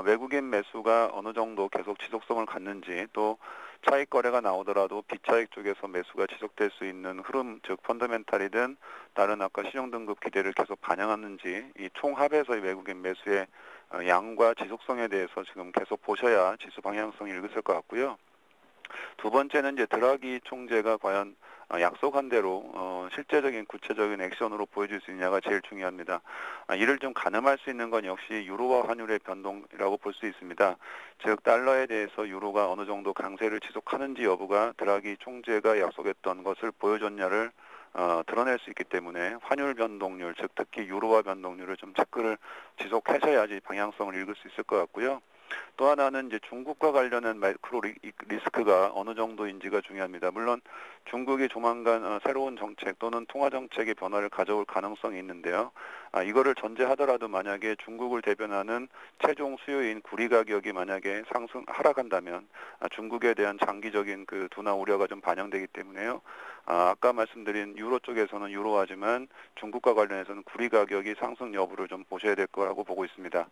외국인 매수가 어느 정도 계속 지속성을 갖는지, 또 차익 거래가 나오더라도 비차익 쪽에서 매수가 지속될 수 있는 흐름, 즉 펀더멘탈이든 다른 아까 신용등급 기대를 계속 반영하는지, 이 총합에서의 외국인 매수의 양과 지속성에 대해서 지금 계속 보셔야 지수 방향성이 읽으실 것 같고요. 두 번째는 이제 드라기 총재가 과연 약속한 대로 실제적인 구체적인 액션으로 보여줄 수 있느냐가 제일 중요합니다. 이를 좀 가늠할 수 있는 건 역시 유로화 환율의 변동이라고 볼 수 있습니다. 즉 달러에 대해서 유로가 어느 정도 강세를 지속하는지 여부가 드라기 총재가 약속했던 것을 보여줬냐를 드러낼 수 있기 때문에 환율 변동률, 즉 특히 유로화 변동률을 좀 체크를 지속하셔야지 방향성을 읽을 수 있을 것 같고요. 또 하나는 이제 중국과 관련한 마이크로 리스크가 어느 정도인지가 중요합니다. 물론 중국이 조만간 새로운 정책 또는 통화 정책의 변화를 가져올 가능성이 있는데요. 이거를 전제하더라도 만약에 중국을 대변하는 최종 수요인 구리 가격이 만약에 하락한다면 중국에 대한 장기적인 그 둔화 우려가 좀 반영되기 때문에요. 아까 말씀드린 유로 쪽에서는 유로화지만 중국과 관련해서는 구리 가격이 상승 여부를 좀 보셔야 될 거라고 보고 있습니다.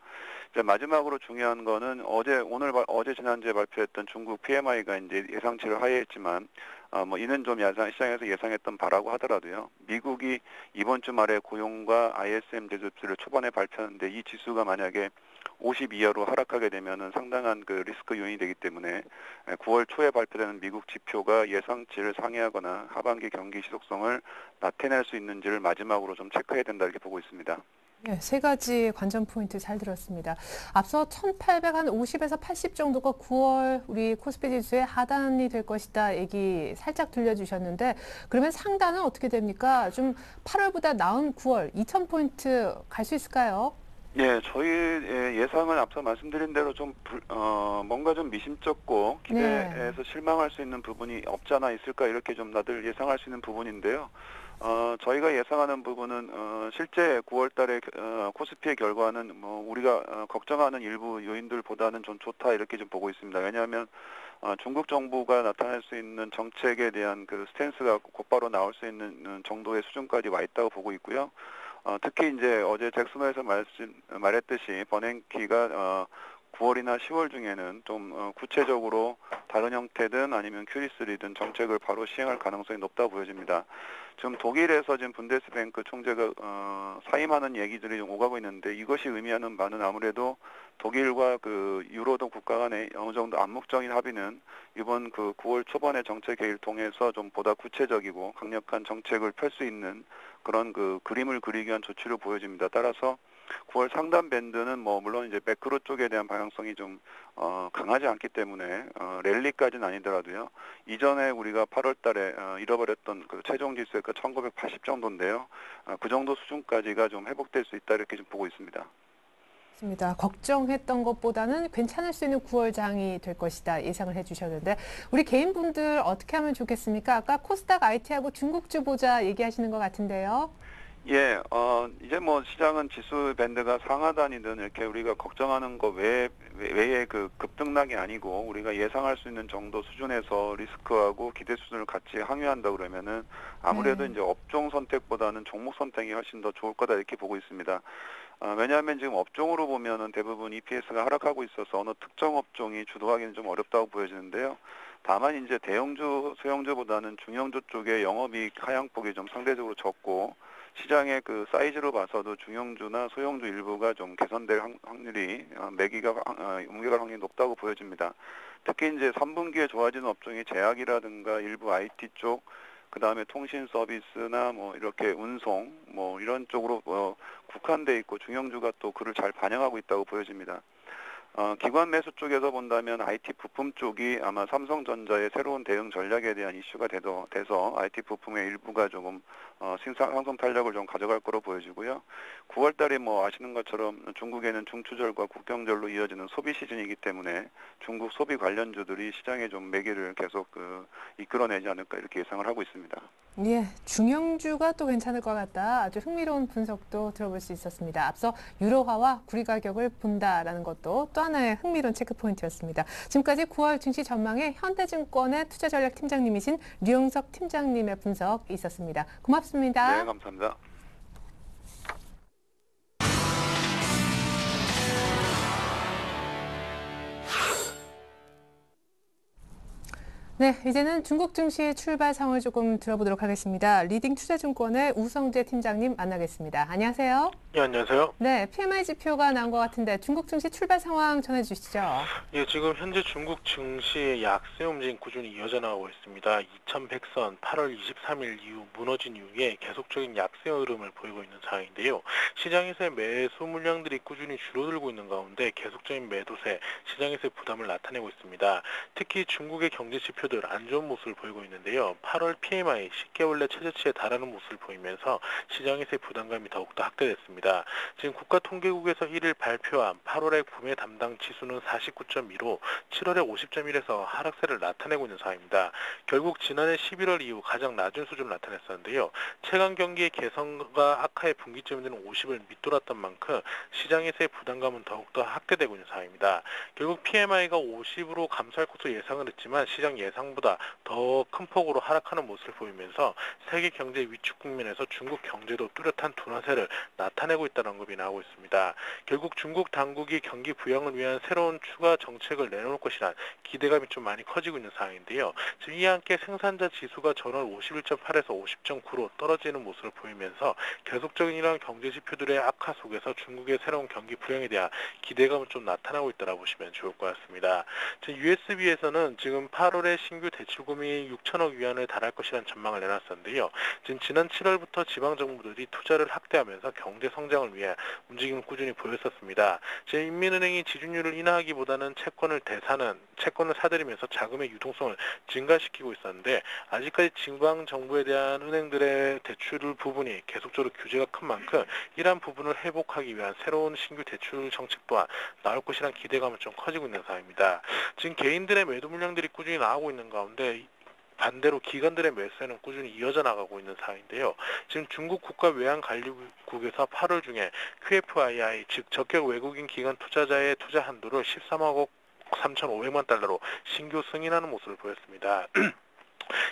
이제 마지막으로 중요한 거는 어제 지난주에 발표했던 중국 PMI가 이제 예상치를 하회했지만 이는 좀 시장에서 예상했던 바라고 하더라도요. 미국이 이번 주말에 고용과 ISM 제조업체를 초반에 발표하는데 이 지수가 만약에 50 이하로 하락하게 되면은 상당한 그 리스크 요인이 되기 때문에 9월 초에 발표되는 미국 지표가 예상치를 상회하거나 하반기 경기 지속성을 나타낼 수 있는지를 마지막으로 좀 체크해야 된다 이렇게 보고 있습니다. 네, 세 가지 관전 포인트 잘 들었습니다. 앞서 1850에서 80 정도가 9월 우리 코스피 지수의 하단이 될 것이다 얘기 살짝 들려주셨는데 그러면 상단은 어떻게 됩니까? 좀 8월보다 나은 9월 2000포인트 갈 수 있을까요? 예, 저희 예상은 앞서 말씀드린 대로 좀 뭔가 좀 미심쩍고 기대에서 실망할 수 있는 부분이 없지 않아 있을까 이렇게 좀 다들 예상할 수 있는 부분인데요. 저희가 예상하는 부분은 실제 9월 달에 코스피의 결과는 뭐 우리가 걱정하는 일부 요인들보다는 좀 좋다 이렇게 좀 보고 있습니다. 왜냐하면 중국 정부가 나타낼 수 있는 정책에 대한 그 스탠스가 곧바로 나올 수 있는 정도의 수준까지 와 있다고 보고 있고요. 특히 이제 어제 잭슨홀에서 말했듯이 버냉키가 9월이나 10월 중에는 좀 구체적으로 다른 형태든 아니면 Q3든 정책을 바로 시행할 가능성이 높다 보여집니다. 지금 독일에서 지금 분데스뱅크 총재가 사임하는 얘기들이 좀 오가고 있는데 이것이 의미하는 바는 아무래도 독일과 그 유로존 국가 간의 어느 정도 암묵적인 합의는 이번 그 9월 초반의 정책 회의를 통해서 좀 보다 구체적이고 강력한 정책을 펼 수 있는 그런 그 그림을 그리기 위한 조치로 보여집니다. 따라서 9월 상단 밴드는 뭐 물론 이제 매크로 쪽에 대한 방향성이 좀 강하지 않기 때문에 랠리까지는 아니더라도요. 이전에 우리가 8월 달에 잃어버렸던 그 최종 지수의 그 1980 정도인데요. 그 정도 수준까지가 좀 회복될 수 있다 이렇게 좀 보고 있습니다. 맞습니다. 걱정했던 것보다는 괜찮을 수 있는 9월 장이 될 것이다 예상을 해주셨는데 우리 개인분들 어떻게 하면 좋겠습니까? 아까 코스닥 IT하고 중국주 보자 얘기하시는 것 같은데요. 예, 이제 뭐 시장은 지수 밴드가 상하단이든 이렇게 우리가 걱정하는 것 외에 그 급등락이 아니고 우리가 예상할 수 있는 정도 수준에서 리스크하고 기대 수준을 같이 항유한다 그러면은 아무래도 이제 업종 선택보다는 종목 선택이 훨씬 더 좋을 거다 이렇게 보고 있습니다. 왜냐하면 지금 업종으로 보면은 대부분 EPS가 하락하고 있어서 어느 특정 업종이 주도하기는 좀 어렵다고 보여지는데요. 다만 이제 대형주, 소형주보다는 중형주 쪽의 영업이익 하향폭이 좀 상대적으로 적고 시장의 그 사이즈로 봐서도 중형주나 소형주 일부가 좀 개선될 확률이 매기가 옮겨갈 확률이 높다고 보여집니다. 특히 이제 3분기에 좋아지는 업종이 제약이라든가 일부 IT 쪽, 그 다음에 통신 서비스나 뭐 이렇게 운송 뭐 이런 쪽으로 국한돼 있고 중형주가 또 그를 잘 반영하고 있다고 보여집니다. 기관 매수 쪽에서 본다면 IT 부품 쪽이 아마 삼성전자의 새로운 대응 전략에 대한 이슈가 돼서 IT 부품의 일부가 조금 상승 탄력을 좀 가져갈 거로 보여지고요. 9월 달에 뭐 아시는 것처럼 중국에는 중추절과 국경절로 이어지는 소비 시즌이기 때문에 중국 소비 관련주들이 시장에 좀 매기를 계속 이끌어내지 않을까 이렇게 예상을 하고 있습니다. 예, 중형주가 또 괜찮을 것 같다. 아주 흥미로운 분석도 들어볼 수 있었습니다. 앞서 유로화와 구리 가격을 본다라는 것도 또 하나의 흥미로운 체크 포인트였습니다. 지금까지 9월 증시 전망에 현대증권의 투자전략팀장님이신 류영석 팀장님의 분석 있었습니다. 고맙습니다. 네, 감사합니다. 네, 이제는 중국 증시의 출발 상황을 조금 들어보도록 하겠습니다. 리딩 투자증권의 우성재 팀장님 만나겠습니다. 안녕하세요. 예, 안녕하세요. 네, PMI 지표가 나온 것 같은데 중국 증시 출발 상황 전해주시죠. 예, 지금 현재 중국 증시의 약세 움직임 꾸준히 이어져 나오고 있습니다. 2100선 8월 23일 이후 무너진 이후에 계속적인 약세 흐름을 보이고 있는 상황인데요. 시장에서의 매수 물량들이 꾸준히 줄어들고 있는 가운데 계속적인 매도세, 시장에서의 부담을 나타내고 있습니다. 특히 중국의 경제 지표들 안 좋은 모습을 보이고 있는데요. 8월 PMI 10개월 내 최저치에 달하는 모습을 보이면서 시장에서의 부담감이 더욱더 확대됐습니다. 지금 국가통계국에서 1일 발표한 8월의 구매 담당 지수는 49.2로 7월에 50.1에서 하락세를 나타내고 있는 상황입니다. 결국 지난해 11월 이후 가장 낮은 수준을 나타냈었는데요. 최근 경기의 개선과 악화의 분기점에는 50을 밑돌았던 만큼 시장에서의 부담감은 더욱더 확대되고 있는 상황입니다. 결국 PMI가 50으로 감소할 것으로 예상을 했지만 시장 예상보다 더 큰 폭으로 하락하는 모습을 보이면서 세계 경제 위축 국면에서 중국 경제도 뚜렷한 둔화세를 나타내고 있다는 언급이 나오고 있습니다. 결국 중국 당국이 경기 부양을 위한 새로운 추가 정책을 내놓을 것이란 기대감이 좀 많이 커지고 있는 상황인데요. 지금 이와 함께 생산자 지수가 전월 51.8에서 50.9로 떨어지는 모습을 보이면서 계속적인 이러한 경제 지표들의 악화 속에서 중국의 새로운 경기 부양에 대한 기대감은 좀 나타나고 있다고 보시면 좋을 것 같습니다. 지금 USB에서는 지금 8월에 신규 대출금이 6천억 위안을 달할 것이라는 전망을 내놨었는데요. 지금 지난 7월부터 지방 정부들이 투자를 확대하면서 경제 성장을 위해 움직임을 꾸준히 보였었습니다. 인민은행이 지준율을 인하하기보다는 채권을 사들이면서 자금의 유동성을 증가시키고 있었는데 아직까지 지방정부에 대한 은행들의 대출 부분이 계속적으로 규제가 큰 만큼 이러한 부분을 회복하기 위한 새로운 신규 대출 정책 또한 나올 것이란 기대감은 좀 커지고 있는 상황입니다. 지금 개인들의 매도 물량들이 꾸준히 나오고 있는 가운데 반대로 기관들의 매수에는 꾸준히 이어져 나가고 있는 상황인데요. 지금 중국 국가외환관리국에서 8월 중에 QFII, 즉 적격 외국인 기관 투자자의 투자 한도를 13억 3,500만 달러로 신규 승인하는 모습을 보였습니다.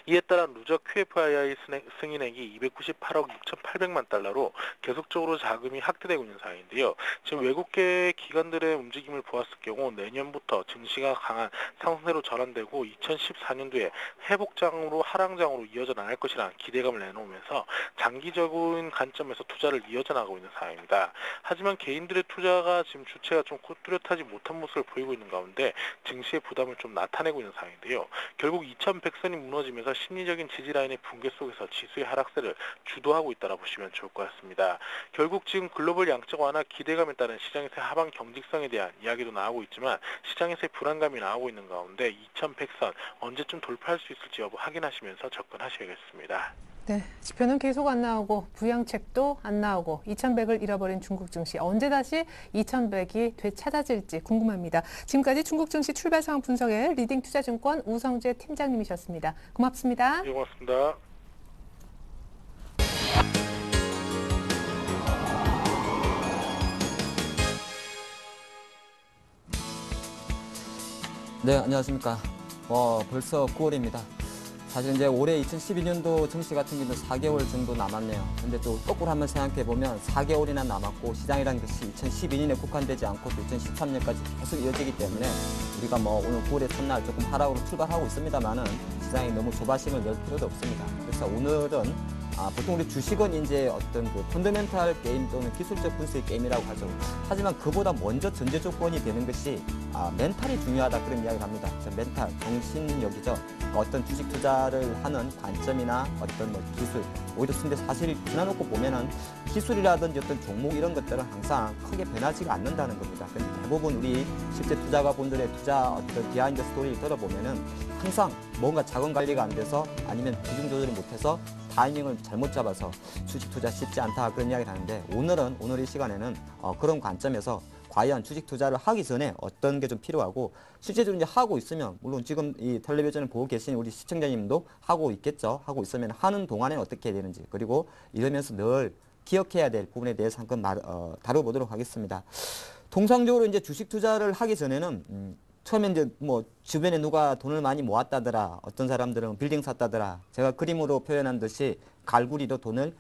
이에 따라 누적 QFII 승인액이 298억 6,800만 달러로 계속적으로 자금이 확대되고 있는 상황인데요. 지금 외국계 기관들의 움직임을 보았을 경우 내년부터 증시가 강한 상승세로 전환되고 2014년도에 회복장으로 하락장으로 이어져 나갈 것이라는 기대감을 내놓으면서 장기적인 관점에서 투자를 이어져 나가고 있는 상황입니다. 하지만 개인들의 투자가 지금 주체가 좀 뚜렷하지 못한 모습을 보이고 있는 가운데 증시의 부담을 좀 나타내고 있는 상황인데요. 결국 2100선이 무너지면서 심리적인 지지라인의 붕괴 속에서 지수의 하락세를 주도하고 있다고 보시면 좋을 것 같습니다. 결국 지금 글로벌 양적 완화 기대감에 따른 시장에서의 하방 경직성에 대한 이야기도 나오고 있지만 시장에서의 불안감이 나오고 있는 가운데 2100선 언제쯤 돌파할 수 있을지 여부 확인하시면서 접근하셔야겠습니다. 네, 지표는 계속 안 나오고 부양책도 안 나오고 2100을 잃어버린 중국 증시 언제 다시 2100이 되찾아질지 궁금합니다. 지금까지 중국 증시 출발 상황 분석의 리딩 투자증권 우성재 팀장님이셨습니다. 고맙습니다. 네, 고맙습니다. 네, 안녕하십니까. 벌써 9월입니다. 사실 이제 올해 2012년도 증시 같은 경우는 4개월 정도 남았네요. 근데 또 거꾸로 한번 생각해 보면 4개월이나 남았고 시장이라는 것이 2012년에 국한되지 않고 또 2013년까지 계속 이어지기 때문에 우리가 오늘 9월의 첫날 조금 하락으로 출발하고 있습니다만은 시장이 너무 조바심을 낼 필요도 없습니다. 그래서 오늘은 보통 우리 주식은 이제 어떤 그 펀더멘탈 게임 또는 기술적 분석의 게임이라고 하죠. 하지만 그보다 먼저 전제 조건이 되는 것이 멘탈이 중요하다 그런 이야기를 합니다. 멘탈, 정신력이죠. 어떤 주식 투자를 하는 관점이나 어떤 기술, 오히려 근데 사실 지나놓고 보면은 기술이라든지 어떤 종목 이런 것들은 항상 크게 변하지가 않는다는 겁니다. 근데 대부분 우리 실제 투자가분들의 투자 어떤 비하인드 스토리를 들어보면은 항상 뭔가 자금 관리가 안 돼서 아니면 비중 조절을 못해서 타이밍을 잘못 잡아서 주식 투자 쉽지 않다 그런 이야기를 하는데 오늘 이 시간에는 그런 관점에서 과연 주식 투자를 하기 전에 어떤 게 좀 필요하고 실제로 이제 하고 있으면 물론 지금 이 텔레비전을 보고 계신 우리 시청자님도 하고 있겠죠. 하고 있으면 하는 동안에 어떻게 해야 되는지 그리고 이러면서 늘 기억해야 될 부분에 대해서 한번 다뤄보도록 하겠습니다. 통상적으로 이제 주식 투자를 하기 전에는 처음에 이제 주변에 누가 돈을 많이 모았다더라. 어떤 사람들은 빌딩 샀다더라. 제가 그림으로 표현한 듯이 갈구리도 돈을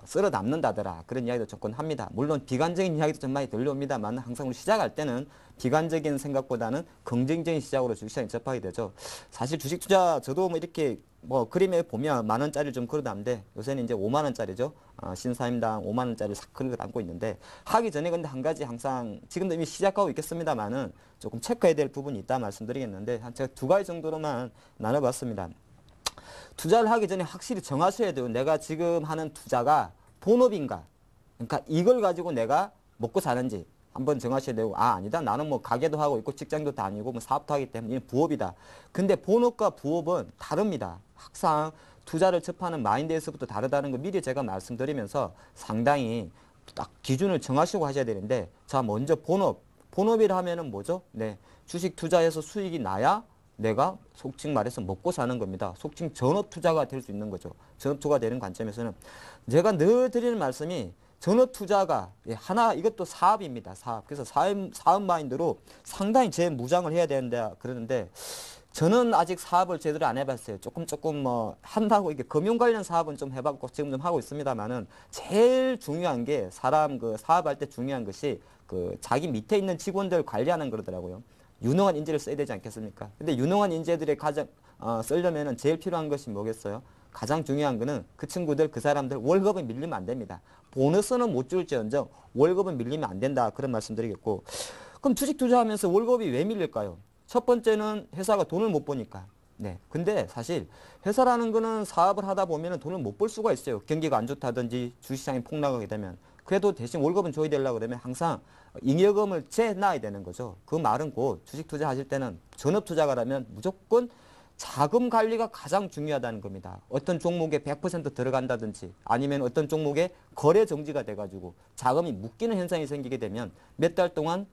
쓸어 담는다더라. 그런 이야기도 조금 합니다. 물론 비관적인 이야기도 좀 많이 들려옵니다만 항상 우리 시작할 때는 비관적인 생각보다는 긍정적인 시작으로 주식시장에 접하게 되죠. 사실 주식 투자 저도 이렇게 그림에 보면 10,000원짜리를 좀 걸어담는데 요새는 이제 50,000원짜리죠. 신사임당 50,000원짜리 싹 걸어 담고 있는데 하기 전에 근데 한 가지 항상 지금도 이미 시작하고 있겠습니다만은 조금 체크해야 될 부분이 있다 말씀드리겠는데 제가 2가지 정도로만 나눠봤습니다. 투자를 하기 전에 확실히 정하셔야 돼요. 내가 지금 하는 투자가 본업인가? 그러니까 이걸 가지고 내가 먹고 사는지 한번 정하셔야 되고 아니다. 나는 가게도 하고 있고 직장도 다니고 사업도 하기 때문에 이건 부업이다. 근데 본업과 부업은 다릅니다. 항상 투자를 접하는 마인드에서부터 다르다는 거 미리 제가 말씀드리면서 상당히 딱 기준을 정하시고 하셔야 되는데 자 먼저 본업이라 하면은 뭐죠? 네, 주식 투자해서 수익이 나야 내가 속칭 말해서 먹고 사는 겁니다. 속칭 전업 투자가 될 수 있는 거죠. 전업 투자가 되는 관점에서는 제가 늘 드리는 말씀이 전업 투자가 이것도 사업입니다. 사업. 그래서 사업 마인드로 상당히 재무장을 해야 된다 그러는데 저는 아직 사업을 제대로 안 해봤어요. 조금 한다고 이게 금융 관련 사업은 좀 해봤고 지금 좀 하고 있습니다만은 제일 중요한 게 사람 사업할 때 중요한 것이 자기 밑에 있는 직원들 관리하는 거더라고요. 유능한 인재를 써야 되지 않겠습니까? 근데 유능한 인재들의 쓰려면은 제일 필요한 것이 뭐겠어요? 가장 중요한 거는 그 친구들, 그 사람들 월급은 밀리면 안 됩니다. 보너스는 못 줄지언정 월급은 밀리면 안 된다. 그런 말씀 드리겠고. 그럼 주식 투자하면서 월급이 왜 밀릴까요? 첫 번째는 회사가 돈을 못 버니까. 네. 근데 사실 회사라는 거는 사업을 하다 보면은 돈을 못 벌 수가 있어요. 경기가 안 좋다든지 주식시장이 폭락하게 되면. 그래도 대신 월급은 줘야 되려고 그러면 항상 잉여금을 재놔야 되는 거죠. 그 말은 곧 주식 투자하실 때는 전업 투자가라면 무조건 자금 관리가 가장 중요하다는 겁니다. 어떤 종목에 100% 들어간다든지 아니면 어떤 종목에 거래 정지가 돼가지고 자금이 묶이는 현상이 생기게 되면 몇 달 동안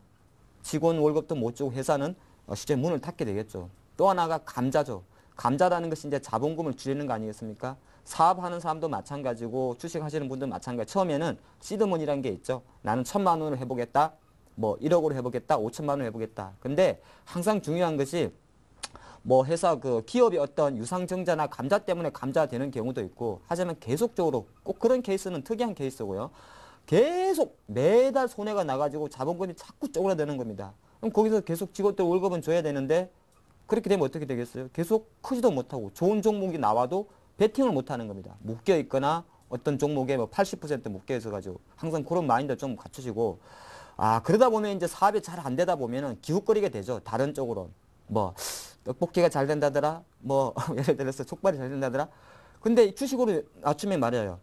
직원 월급도 못 주고 회사는 실제 문을 닫게 되겠죠. 또 하나가 감자죠. 감자라는 것이 이제 자본금을 줄이는 거 아니겠습니까? 사업하는 사람도 마찬가지고 주식하시는 분도 마찬가지. 처음에는 시드머니라는 게 있죠. 나는 1,000만 원을 해보겠다. 뭐 1억으로 해보겠다. 5천만 원 해보겠다. 근데 항상 중요한 것이 뭐 회사 그 기업의 어떤 유상증자나 감자 때문에 감자 되는 경우도 있고 하지만 계속적으로 꼭 그런 케이스는 특이한 케이스고요. 계속 매달 손해가 나가지고 자본금이 자꾸 쪼그라드는 겁니다. 그럼 거기서 계속 직원들 월급은 줘야 되는데 그렇게 되면 어떻게 되겠어요? 계속 크지도 못하고 좋은 종목이 나와도 베팅을 못하는 겁니다. 묶여 있거나 어떤 종목에 뭐 80% 묶여 있어가지고 항상 그런 마인드 좀 갖추시고 그러다 보면 이제 사업이 잘 안 되다 보면은 기웃거리게 되죠. 다른 쪽으로 뭐 떡볶이가 잘 된다더라. 뭐 예를 들어서 족발이 잘 된다더라. 근데 주식으로 아침에 말이에요.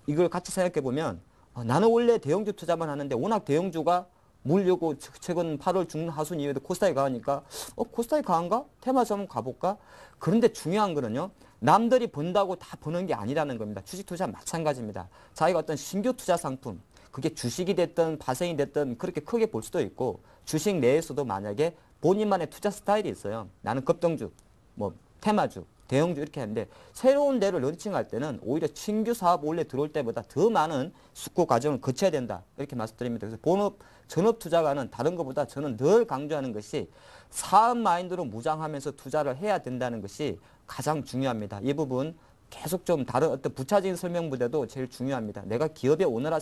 이걸 같이 생각해 보면 나는 원래 대형주 투자만 하는데 워낙 대형주가 물려고 최근 8월 중순 하순 이후에도 코스닥이 강하니까 코스닥이 강한가? 테마주 한번 가볼까? 그런데 중요한 거는요. 남들이 번다고 다 버는 게 아니라는 겁니다. 주식 투자 마찬가지입니다. 자기가 어떤 신규 투자 상품 그게 주식이 됐든 파생이 됐든 그렇게 크게 볼 수도 있고 주식 내에서도 만약에 본인만의 투자 스타일이 있어요. 나는 급등주, 뭐 테마주, 대형주 이렇게 하는데 새로운 데를 런칭할 때는 오히려 신규 사업 원래 들어올 때보다 더 많은 숙고 과정을 거쳐야 된다. 이렇게 말씀드립니다. 그래서 본업, 전업 투자가는 다른 것보다 저는 늘 강조하는 것이 사업 마인드로 무장하면서 투자를 해야 된다는 것이 가장 중요합니다. 이 부분 계속 좀 다른 어떤 부차적인 설명보다도 제일 중요합니다. 내가 기업의 오너라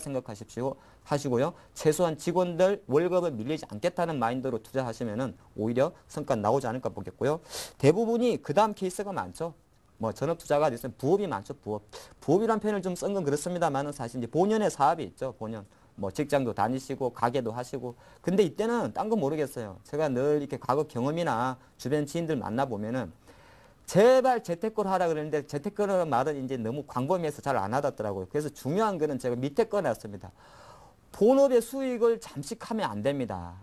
하시고요. 최소한 직원들 월급을 밀리지 않겠다는 마인드로 투자하시면은 오히려 성과 나오지 않을까 보겠고요. 대부분이 그 다음 케이스가 많죠. 뭐 전업 투자가 됐으면 부업이 많죠. 부업이란 표현을 좀 쓴 건 그렇습니다만은 사실 이제 본연의 사업이 있죠. 본연. 뭐 직장도 다니시고 가게도 하시고 근데 이때는 딴 거 모르겠어요. 제가 늘 이렇게 과거 경험이나 주변 지인들 만나보면은 제발 재테크를 하라 그러는데 재테크라는 말은 이제 너무 광범위해서 잘 안 하더라고요. 그래서 중요한 거는 제가 밑에 꺼냈습니다. 본업의 수익을 잠식하면 안 됩니다.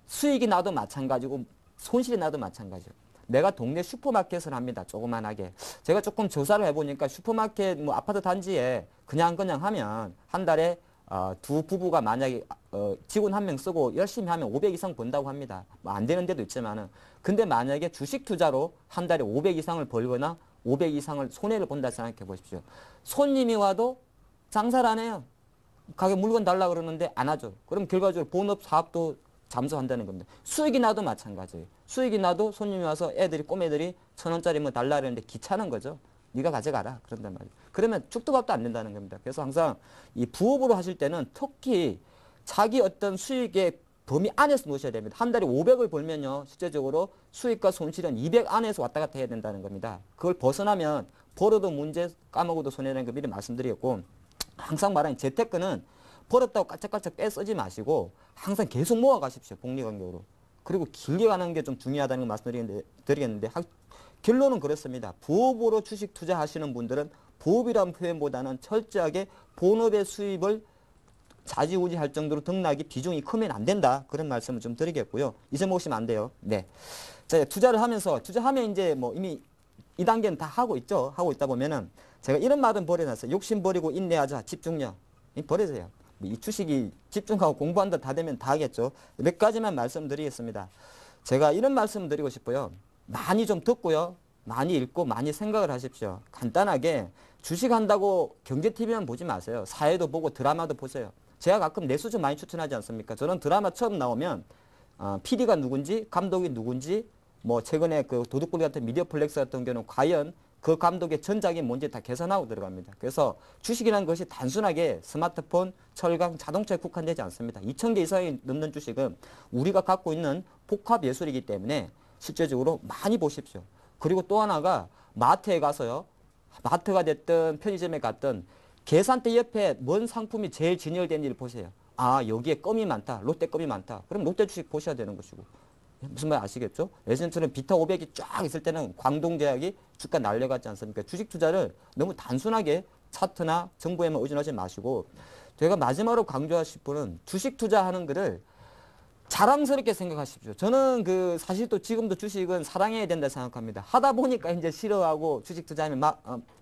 수익이 나도 마찬가지고 손실이 나도 마찬가지예요. 내가 동네 슈퍼마켓을 합니다. 조그만하게. 제가 조금 조사를 해보니까 슈퍼마켓 뭐 아파트 단지에 그냥 하면 한 달에 두 부부가 만약에 직원 한 명 쓰고 열심히 하면 500 이상 번다고 합니다. 뭐 안 되는 데도 있지만은 근데 만약에 주식 투자로 한 달에 500 이상을 벌거나 500 이상을 손해를 본다 생각해 보십시오. 손님이 와도 장사를 안 해요. 가게 물건 달라 그러는데 안 하죠. 그럼 결과적으로 본업 사업도 잠수한다는 겁니다. 수익이 나도 마찬가지예요. 수익이 나도 손님이 와서 꼬매들이 1,000원짜리 뭐 달라 그러는데 귀찮은 거죠. 네가 가져가라. 그런단 말이에요. 그러면 죽도 밥도 안 된다는 겁니다. 그래서 항상 이 부업으로 하실 때는 특히 자기 어떤 수익의 범위 안에서 놓으셔야 됩니다. 한 달에 500을 벌면요. 실제적으로 수익과 손실은 200 안에서 왔다 갔다 해야 된다는 겁니다. 그걸 벗어나면 벌어도 문제, 까먹어도 손해라는 거 미리 말씀드렸고 항상 말하는 재테크는 벌었다고 깔짝깔짝 빼 쓰지 마시고 항상 계속 모아가십시오. 복리간격으로. 그리고 길게 가는 게 좀 중요하다는 걸 말씀드리겠는데 결론은 그렇습니다. 부업으로 주식 투자하시는 분들은 부업이라는 표현보다는 철저하게 본업의 수입을 좌지우지할 정도로 등락이 비중이 크면 안 된다. 그런 말씀을 좀 드리겠고요. 잊어먹으시면 안 돼요. 네. 자, 투자하면 이제 뭐 이미 2단계는 다 하고 있죠. 하고 있다 보면은 제가 이런 말은 버려놨어요. 욕심 버리고 인내하자. 집중력. 버리세요. 이 주식이 집중하고 공부한다 다 되면 다 하겠죠. 몇 가지만 말씀드리겠습니다. 제가 이런 말씀 드리고 싶어요. 많이 좀 듣고요. 많이 읽고 많이 생각을 하십시오. 간단하게 주식한다고 경제TV만 보지 마세요. 사회도 보고 드라마도 보세요. 제가 가끔 내수주 많이 추천하지 않습니까? 저는 드라마 처음 나오면 PD가 누군지 감독이 누군지 뭐 최근에 그 도둑꾼 같은 미디어플렉스 같은 경우는 과연 그 감독의 전작이 뭔지 다 계산하고 들어갑니다. 그래서 주식이라는 것이 단순하게 스마트폰, 철강, 자동차에 국한되지 않습니다. 2,000개 이상이 넘는 주식은 우리가 갖고 있는 복합 예술이기 때문에 실제적으로 많이 보십시오. 그리고 또 하나가 마트에 가서요. 마트가 됐든 편의점에 갔든 계산대 옆에 뭔 상품이 제일 진열된지를 보세요. 여기에 껌이 많다. 롯데 껌이 많다. 그럼 롯데 주식 보셔야 되는 것이고. 무슨 말 아시겠죠? 예전처럼 비타 500이 쫙 있을 때는 광동제약이 주가 날려갔지 않습니까? 주식 투자를 너무 단순하게 차트나 정보에만 의존하지 마시고 제가 마지막으로 강조하실 분은 주식 투자하는 거를 자랑스럽게 생각하십시오. 저는 사실 또 지금도 주식은 사랑해야 된다 생각합니다. 하다 보니까 이제 싫어하고 주식 투자하면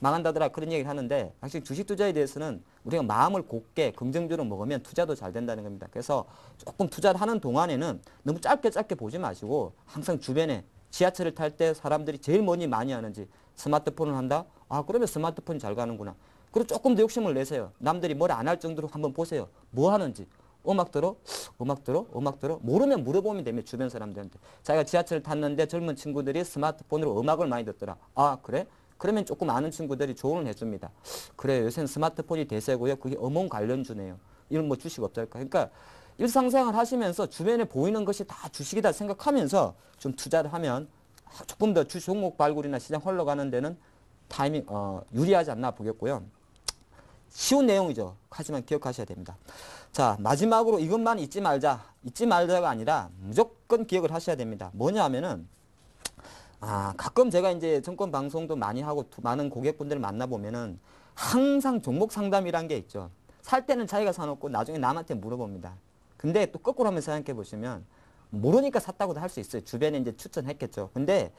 망한다더라 그런 얘기를 하는데, 사실 주식 투자에 대해서는 우리가 마음을 곱게 긍정적으로 먹으면 투자도 잘 된다는 겁니다. 그래서 조금 투자를 하는 동안에는 너무 짧게 보지 마시고, 항상 주변에 지하철을 탈 때 사람들이 제일 많이 하는지 스마트폰을 한다? 아, 그러면 스마트폰이 잘 가는구나. 그리고 조금 더 욕심을 내세요. 남들이 뭘 안 할 정도로 한번 보세요. 뭐 하는지. 음악 들어? 모르면 물어보면 됩니다. 주변 사람들한테. 자기가 지하철을 탔는데 젊은 친구들이 스마트폰으로 음악을 많이 듣더라. 아, 그래? 그러면 조금 아는 친구들이 조언을 해줍니다. 그래, 요새는 스마트폰이 대세고요. 그게 어몽 관련주네요. 이런 뭐 주식 어떨까? 그러니까 일상생활 하시면서 주변에 보이는 것이 다 주식이다 생각하면서 좀 투자를 하면 조금 더 주식 종목 발굴이나 시장 흘러가는 데는 타이밍 유리하지 않나 보겠고요. 쉬운 내용이죠. 하지만 기억하셔야 됩니다. 자, 마지막으로 이것만 잊지 말자. 잊지 말자가 아니라 무조건 기억을 하셔야 됩니다. 뭐냐 하면은, 가끔 제가 이제 증권 방송도 많이 하고 많은 고객분들을 만나보면은 항상 종목 상담이란 게 있죠. 살 때는 자기가 사놓고 나중에 남한테 물어봅니다. 근데 또 거꾸로 한번 생각해 보시면, 모르니까 샀다고도 할 수 있어요. 주변에 이제 추천했겠죠. 근데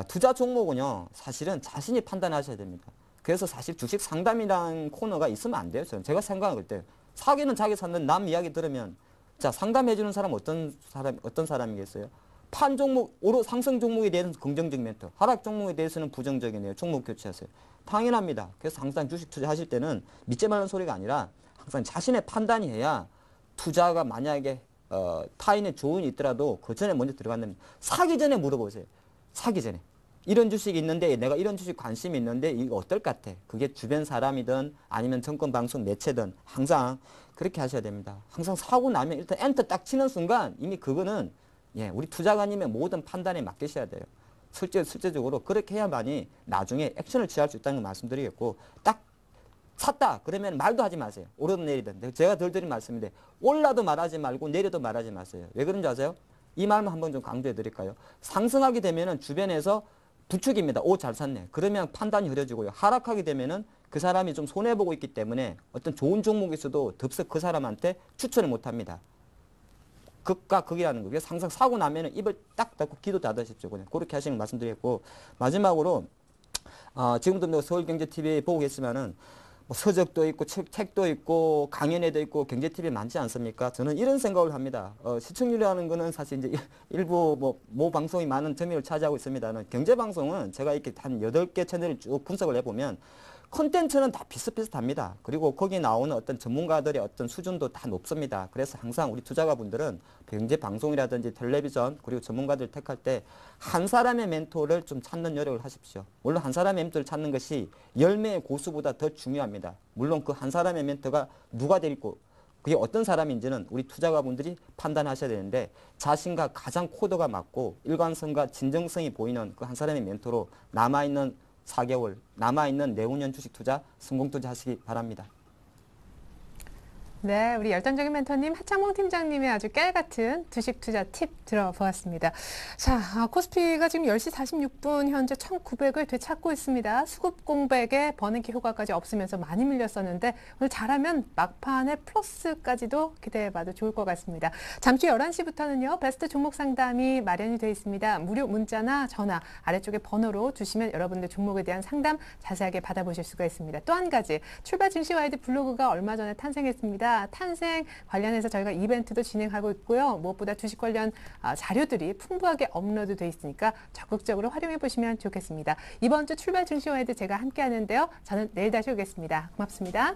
투자 종목은요, 사실은 자신이 판단하셔야 됩니다. 그래서 사실 주식 상담이라는 코너가 있으면 안 돼요. 제가 생각할 때 사기는 자기 샀는 남 이야기 들으면, 자, 상담해 주는 사람 어떤 사람이겠어요? 판 종목, 상승 종목에 대해서는 긍정적 멘트, 하락 종목에 대해서는 부정적이네요. 종목 교체하세요. 당연합니다. 그래서 항상 주식 투자하실 때는 믿지 말라는 소리가 아니라 항상 자신의 판단이 해야, 투자가 만약에 타인의 조언이 있더라도 그 전에 먼저 들어간다면 사기 전에 물어보세요. 사기 전에. 이런 주식이 있는데, 내가 이런 주식 관심이 있는데 이거 어떨 것 같아? 그게 주변 사람이든 아니면 증권방송 매체든 항상 그렇게 하셔야 됩니다. 항상 사고 나면 일단 엔터 딱 치는 순간 이미 그거는 우리 투자가님의 모든 판단에 맡기셔야 돼요. 실제적으로 그렇게 해야만이 나중에 액션을 취할 수 있다는 걸 말씀드리겠고, 딱 샀다 그러면 말도 하지 마세요. 오르든 내리든. 제가 늘 드린 말씀인데, 올라도 말하지 말고 내려도 말하지 마세요. 왜 그런지 아세요? 이 말만 한번 좀 강조해 드릴까요? 상승하게 되면은 주변에서 부축입니다. 오, 잘 샀네. 그러면 판단이 흐려지고요. 하락하게 되면은 그 사람이 좀 손해보고 있기 때문에 어떤 좋은 종목이 있어도 덥석 그 사람한테 추천을 못 합니다. 극과 극이라는 거예요. 항상 사고 나면은 입을 딱 닫고 귀도 닫으십시오. 그냥 그렇게 하시는 거 말씀드리겠고, 마지막으로 지금도 뭐 서울경제TV 보고 계시면은 뭐 서적도 있고 책도 있고 강연회도 있고 경제TV 많지 않습니까? 저는 이런 생각을 합니다. 시청률이라는 거는 사실 이제 일부 모 방송이 많은 점유율을 차지하고 있습니다는, 경제방송은 제가 이렇게 한 8개 채널을 쭉 분석을 해보면 콘텐츠는 다 비슷비슷합니다. 그리고 거기 나오는 어떤 전문가들의 어떤 수준도 다 높습니다. 그래서 항상 우리 투자가분들은 경제방송이라든지 텔레비전 그리고 전문가들 택할 때 한 사람의 멘토를 좀 찾는 노력을 하십시오. 물론 한 사람의 멘토를 찾는 것이 10명의 고수보다 더 중요합니다. 물론 그 한 사람의 멘토가 누가 되고 그게 어떤 사람인지는 우리 투자가분들이 판단하셔야 되는데, 자신과 가장 코드가 맞고 일관성과 진정성이 보이는 그 한 사람의 멘토로 남아있는 4개월, 남아있는 내후년 주식 투자, 성공 투자 하시기 바랍니다. 네, 우리 열정적인 멘토님 하창봉 팀장님의 아주 깨알같은 주식 투자 팁 들어보았습니다. 자, 코스피가 지금 10시 46분 현재 1900을 되찾고 있습니다. 수급 공백에 버닝키 효과까지 없으면서 많이 밀렸었는데, 오늘 잘하면 막판에 플러스까지도 기대해봐도 좋을 것 같습니다. 잠시 11시부터는요, 베스트 종목 상담이 마련이 되어 있습니다. 무료 문자나 전화 아래쪽에 번호로 주시면 여러분들 종목에 대한 상담 자세하게 받아보실 수가 있습니다. 또 한 가지, 출발 증시와이드 블로그가 얼마 전에 탄생했습니다. 탄생 관련해서 저희가 이벤트도 진행하고 있고요. 무엇보다 주식 관련 자료들이 풍부하게 업로드 돼 있으니까 적극적으로 활용해 보시면 좋겠습니다. 이번 주 출발 증시와이드 제가 함께 하는데요. 저는 내일 다시 오겠습니다. 고맙습니다.